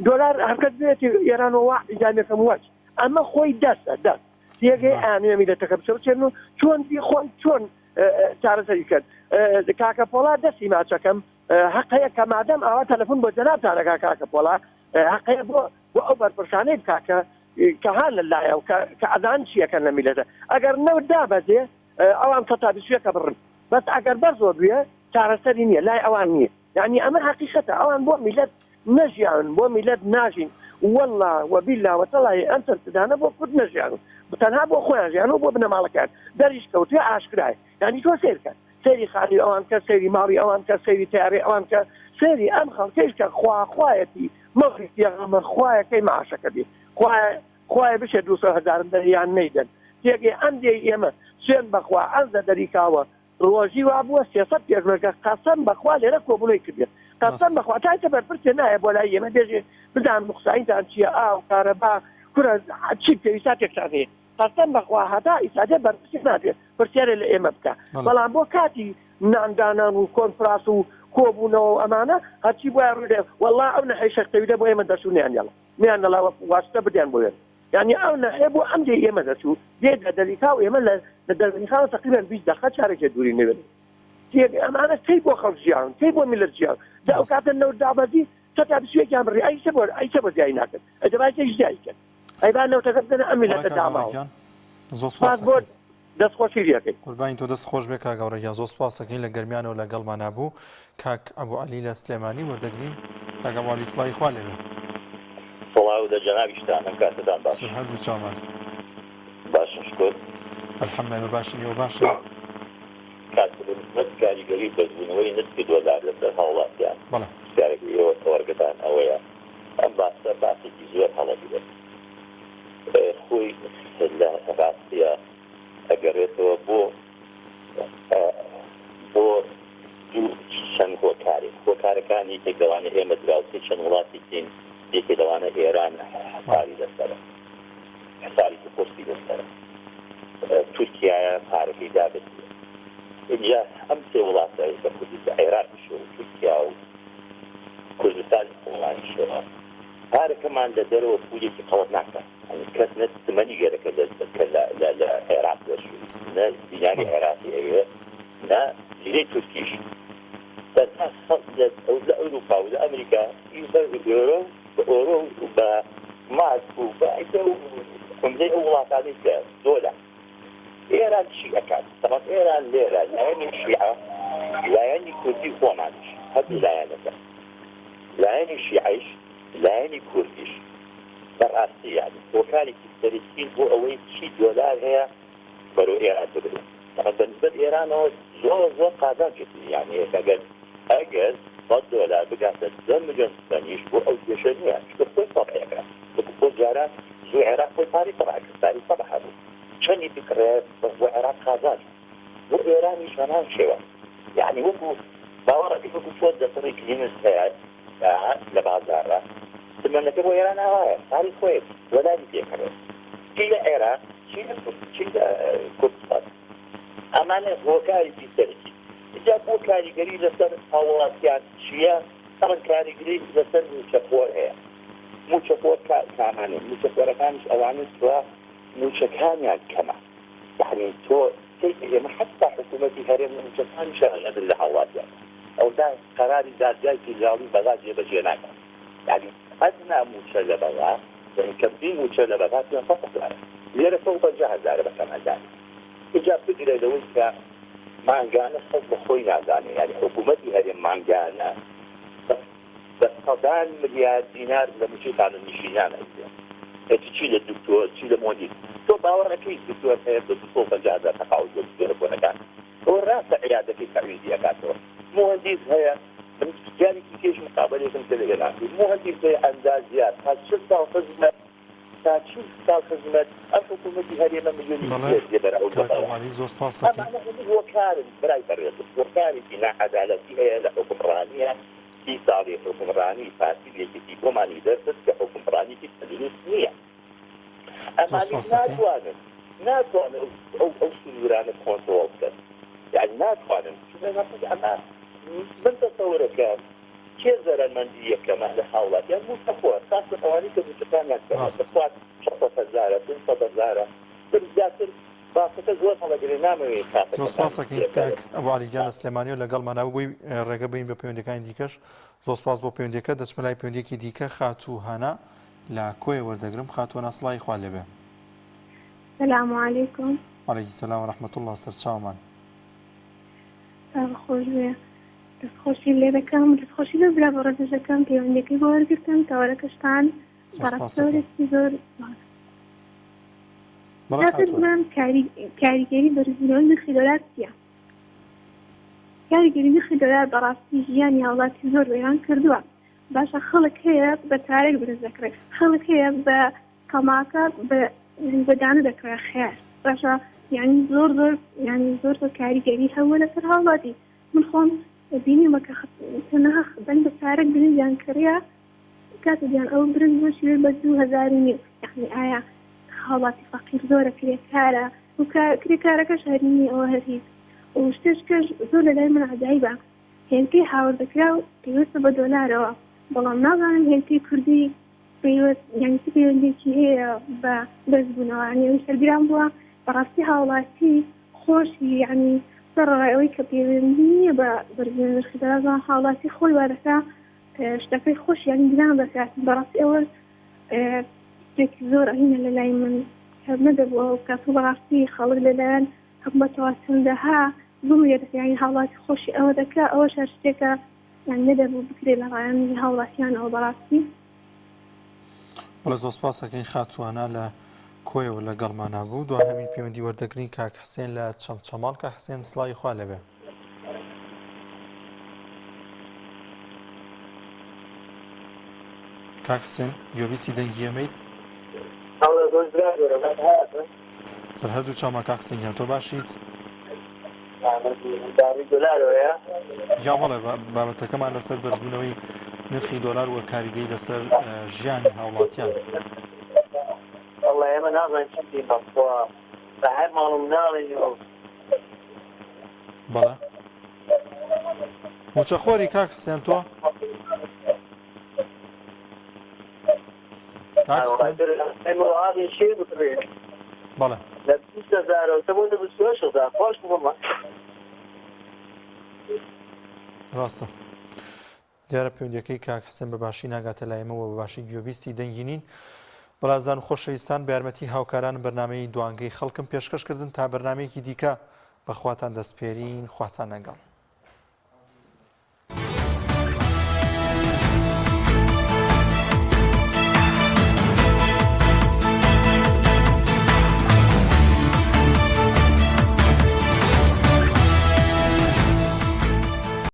دۆلار هەرکەت بێتی ئێرانەوە ئیجانەکەم وەچ ئەمە خۆی دەستە تێگەی ئانوێمی دەتەکە بچێن و چۆن خۆن چۆن چارەسەری کرد کاکە پۆڵا دەستی ماچەکەم حەقەیە کە مادەم ئاوا تەلەفۆن بۆ جەنابتانەکە کاکە پۆڵا حەقەیە بۆ ئەو بەرپرسانەی بکاکە کە هان لەلایە و کە ئەدان چیەکەن لە میلەتە ئەگەر نەوت دابەزێ ئەوان کەتابیسوێکە بڕن بەس ئەگەر بەر زۆر بووە چارەسەری نییە لای ئەوان نییە یعنی ئەمە حەقیقەتە ئەوان بۆ میلەت نەژیان بۆ میلەت ناژین والله وبالله وتەڵی ئەم سەرسدانە بۆ کورد نەژیان تەنها بۆ خۆیان ژیان و بۆ بنەماڵەکان دەریش کەوتێ ئاشکرای یعنی تۆ سیرکە سێری خانی ئەوان کە سێری ماڵی ئەوان کە سێری تیاری ئەوان کە سێری ئەم خەڵکەیش کە خوایەتی مەخی پێغەمبەر خوایەکەی معاشەکە بێ خوایە بشێ 200,000 دەریان نەیدەن تێگەی ئەم دێ ئێمە سوێن بەخوا ئەنزە دەریکاوە ڕۆژی وا بووە 300 پێشمەرگە قەسەم بەخوا لێرە کۆبوونەی کردێت قەسەم بەخوا تایتە بەرپرسێ نایە بۆ لای ئێمە بێژێ بدان مخساینتان چییە ئاو کارەبا کورە چی پێویستا تێکتان هەیە قەسەم بەخوا هەتا ئیسادە بەرپرسێ نابێت پرسیارە لە ئێمە بکە بەڵام بۆ کاتی ناندانان و کۆنفراس و کۆبوونەوە ئەمانە هەرچی بۆ ڕێ والله ئەو نەحەی شەختەویدە بۆ ئێمە دەسوونیان یاڵە میان نەڵاوە واسطە بدیان بۆ یعنی ئەو نەحێ بۆ ئەم دێ ئێمە دەچوو دێ دەریکا و ئێمە لە دەربنیخاوە تقریبا 20 دقیقە چارێکێ دووری نوێن ئەمانە کەی بۆ خەڵک ژیان کەی بۆ میلەت ژیان دا ئەو کاتە نەوت دابەزی چەتا بسوێکیان بڕی ئەیچە بۆ زیای ناکرد ئەدەبایکەش زیای کرد ئەیبان نەوتەکە بدەنە ئەم میلەتە داماوە سپاس بۆ دەستخۆشی ریەکەی قوربانی تۆ دەست خۆش بێ کاک هاوڕێ زۆر سپاسەکەین لە گەرمیانەوە لەگەڵمانە بوو کاک ئەبوو عەلی لە سلێمانی وەردەگرین کاک ئەبوو عەلی سڵای خوا لێبێ سڵاو دە جەنابیشتان ئەم کاتتان باش هەردوو چامان باشن شکر الحەمدولillah باشن ئێوە باشن کاتبنسبەت کاریگەری بەزبوونەوەی نسبی دۆلار لەسەر هاوڵاتیان بەڵێ کارێکی ئێوە تەوەرگتان ئەوەیە ئەم باسە باسێکی زۆر هەڵەگرێت خۆی لە ڕاستیە ئەگەڕێتەوە بۆ دوو چەند هۆکارەکانی تێک دەوانێت ئێمە دراوسی چەند وڵاتی دین یەکێ دەوانە ئێران حساری لەسەرە حساری پۆستی لەسەرە تورکیایە پارەکەی دابێت اینجا ئەم سێ وڵاتە بە کوردستان عێراقیش و تورکیا و کوردستان وڵاتیشەوە پارەکەمان لە دەرەوە پولێکی قەڵەت ناکات کەس نە تمەنی گەرەکە لە عێراق دەچوو نە دیناری عێراقی ئەوێ نە لیرەی تورکیش لە ئەوروپا و لە ئەمریکا ئۆرۆ بە ئۆرۆ و بە ماسک و بە عمدەی ئەو وڵاتانی کە دۆلە ئێران چی ئەکات سەبەت ئێران لێرە لایەنی شیعە لایەنی کوردی خۆمانش هەردوو لایەنەکە لایەنی شیعەیش لایەنی کوردیش بەڕاستی یانی هۆکارێکی سەرکین بۆ ئەوەی چی دۆلار هەیە بەرەو ئێران بگرێت فقط بەنسبەت ئێرانەوە زۆر قازان کردی یعنی ئەگەر $100 بگاتە 10 ملیۆن سپەنیش بۆ ئەو کێشە نییە چکە خۆی سەبحەکە بۆ جاران زوو عێراق خۆی پاری سەبحەکە پاری سەبحە بوو چەندی بکرێت بۆ عێراق قازان بۆ ئێرانیش هەمان شێوە یعنی وەکو باوەڕەکەی وەکو چۆن دەسەڕی کلینس هەیە لە بازارە سمەنەکە بۆ ئێران ئاوایە ساڵی خۆی وەلای پێکەوێت چی لە عێراق چی لە کوردستان ئەمانە هۆکارێکی سەرکی اینجا بۆ کاریگەری لەسەر هاوڵاتیان چییە ئەمن کاریگەری لەسەر موچەخۆر هەیە موچەخۆر کامانێ موچەخۆرەکانش ئەوانش تۆ موچەکانیان کەمە یعنی تۆ ئێمە حتا حکوومەتی هەرێم موچەکان شەغەدر لە هاوڵاتیان ئەودا قەراری دادگای فیدراڵی بەغا جێبەجێ ناکەن یعنی ئەدنا موچە لە بەغا یعنی کەمترین موچە لە بەغا 200,000 لێرە 150,000 بەکەمەدان اینجا بگرێ لەوەی کە مانگانە خەڵک بە خۆی نازانێ یعنی حکوومەتی هەرێم مانگانە بە سەدان ملیار دینار لە موچەی قانوننشینانە چی لە دکتۆر چی لە مۆدیر تۆ باوەڕەکەی دکتۆر هەیە بە 250,000 تەقاوت بۆ دکتۆرە بۆنەکان ئەوە ڕاستە عیادەکەی تەویزی ئەکاتەوە مهندس هەیە جارێکی کێش مقابلێکم تێ لەگەڵا مهندس هەیە ئەندازیار تا 40 ساڵ خزمەت تا 40 ساڵ خزمەت ئەم حکوومەتی هەرێمە ملیۆنی وەکارن برای بەڕێزم وەکارێکی ناعەدالەتی هەیە لە حکومڕانیە 30 ساڵی حکومڕانی پارتیلێکی دیپلۆمانی دەربست کە حکومڕانیی تەندروست نییە ئەمانی ناتوانن ئەو سنوورانە کۆنترۆڵ بکەن یعنی ناتوانن ئەمە من تەسەوەرەکە کێ زەرمەندی یەکەمە لە هاوڵات یان موچەخۆر خاص بە ئەوانەی کە موچەکانیان دەخوات 600,000 500,000 زیاتر باسەکە زۆر هەڵەگرێ نامەوێت سپاسەکەی کاک ئەبو عەلیجان سلێمانیۆ لەگەڵمانە بووی ڕێگە بین بە پەیوەندیەکانی دیکەش زۆر سپاس بۆ پەیوەندیەکە دەچمە لای پەیوەندیەکی دیکە خاتوو هەنا لە کۆی وەردەگرم خاتووە سڵای خوا لێبێ السلام علیکم وعلیکم السلام ورحمة الله سەرچاومان خۆش بێ دەستخۆشی لێ دەکەم دەستخۆشی لە برا بە ڕێژەکەم پەیوەندیەکەی بۆ وەرگرتم تاوەرەکەشتان بەڕاستەوەرێکی زۆر بڵام کاریگەری بەرزبوونەوەی نرخی دۆلار چییە؟ کاریگەری نرخی دۆلار بەڕاستی ژیانی هاوڵاتی زۆر وێران کردووە باشە خەڵک هەیە بە تارێک برز دەکرێت خەڵک هەیە بە کەماکە بەدانە دەکرێت خێر باشە یعنی زۆر کاریگەری هەوە لەسەر هاوڵاتی من خۆم بینیمە کە تەنها بەن بە تارێک برنجیان کڕیا کاتێکیان ئەو برنج بۆشی بە 2,500 یعنی ئایا هاوڵاتی فەقیر زۆرە کرێکارە و کرێکارەکەش هەرینی ئەوە هەری و شتێشکەش زۆر لە لای من عەجایبە هێلکەی هاوردەکرا و پێویستە بە دۆلارەوە بەڵام نازانم هێلکەی کوردی یعنی چ پەیوەندێکی هەیە بە بەرزبوونەوە یعنی سەرگران بووە بەڕاستی هاوڵاتی خۆشی یعنی سەرڕایەوەی کە پەیوەندی نییە بە بەرزبوونی نرخی دۆلار هاوڵاتی خۆی وادەکا شتەکەی خۆش یعنی گران دەکات بەڕاستی ئەوە شتێکی زۆر ئەهینە لە لای من نەدەبووە و کاتوو بەڕاستی خەڵک لەلایەن حکومەتەوە چەندەها بمێرێت یعنی هاوڵاتی خۆشی ئەوە دەکا ئەوە شەر شتێکە یعنی نەدەبوو بکرێ لە ڕایانی هاوڵاتیانەوە بەڕاستی بەڵێ زۆر سپاسەکەی خاتووانە لە کۆیەوە لەگەڵمانە بوو دوای هەمین پەیوەندی وەردەگرین کاک حسێن لە چەمچەماڵ کاک حسێن سڵای خوا لەبێ کاک حسێن گوێبیستی دەنگی ئەمەیت سەر هەردوو چاومە کاک حسێن گیان تۆ باشیت یا بەڵێ بابەتەکەمان لەسەر بەرزبوونەوەی نرخی دۆلار و کاریگەری لەسەر ژیانی هاوڵاتیان ئێمە نازانین چ بکەین بەخوا بە هەر ماڵم ناڵێن بەڵێ موچەخۆری کاک حسێن تۆ بەڵێ لە 20,000 خۆش بوومە ڕاستە دیارە پەیوەندیەکەی کاک حسێن بەباشی ناگاتە لایەمەوە بەباشی گوێبیستی دەنگینین بەڕازان خۆشەویستان بە یارمەتی هاوکاران بەرنامەی دوانگەی خەڵکم پێشکەشکردن تا بەرنامەیەکی دیکە بەخواتان دەستپێرین خواتان لەگەڵ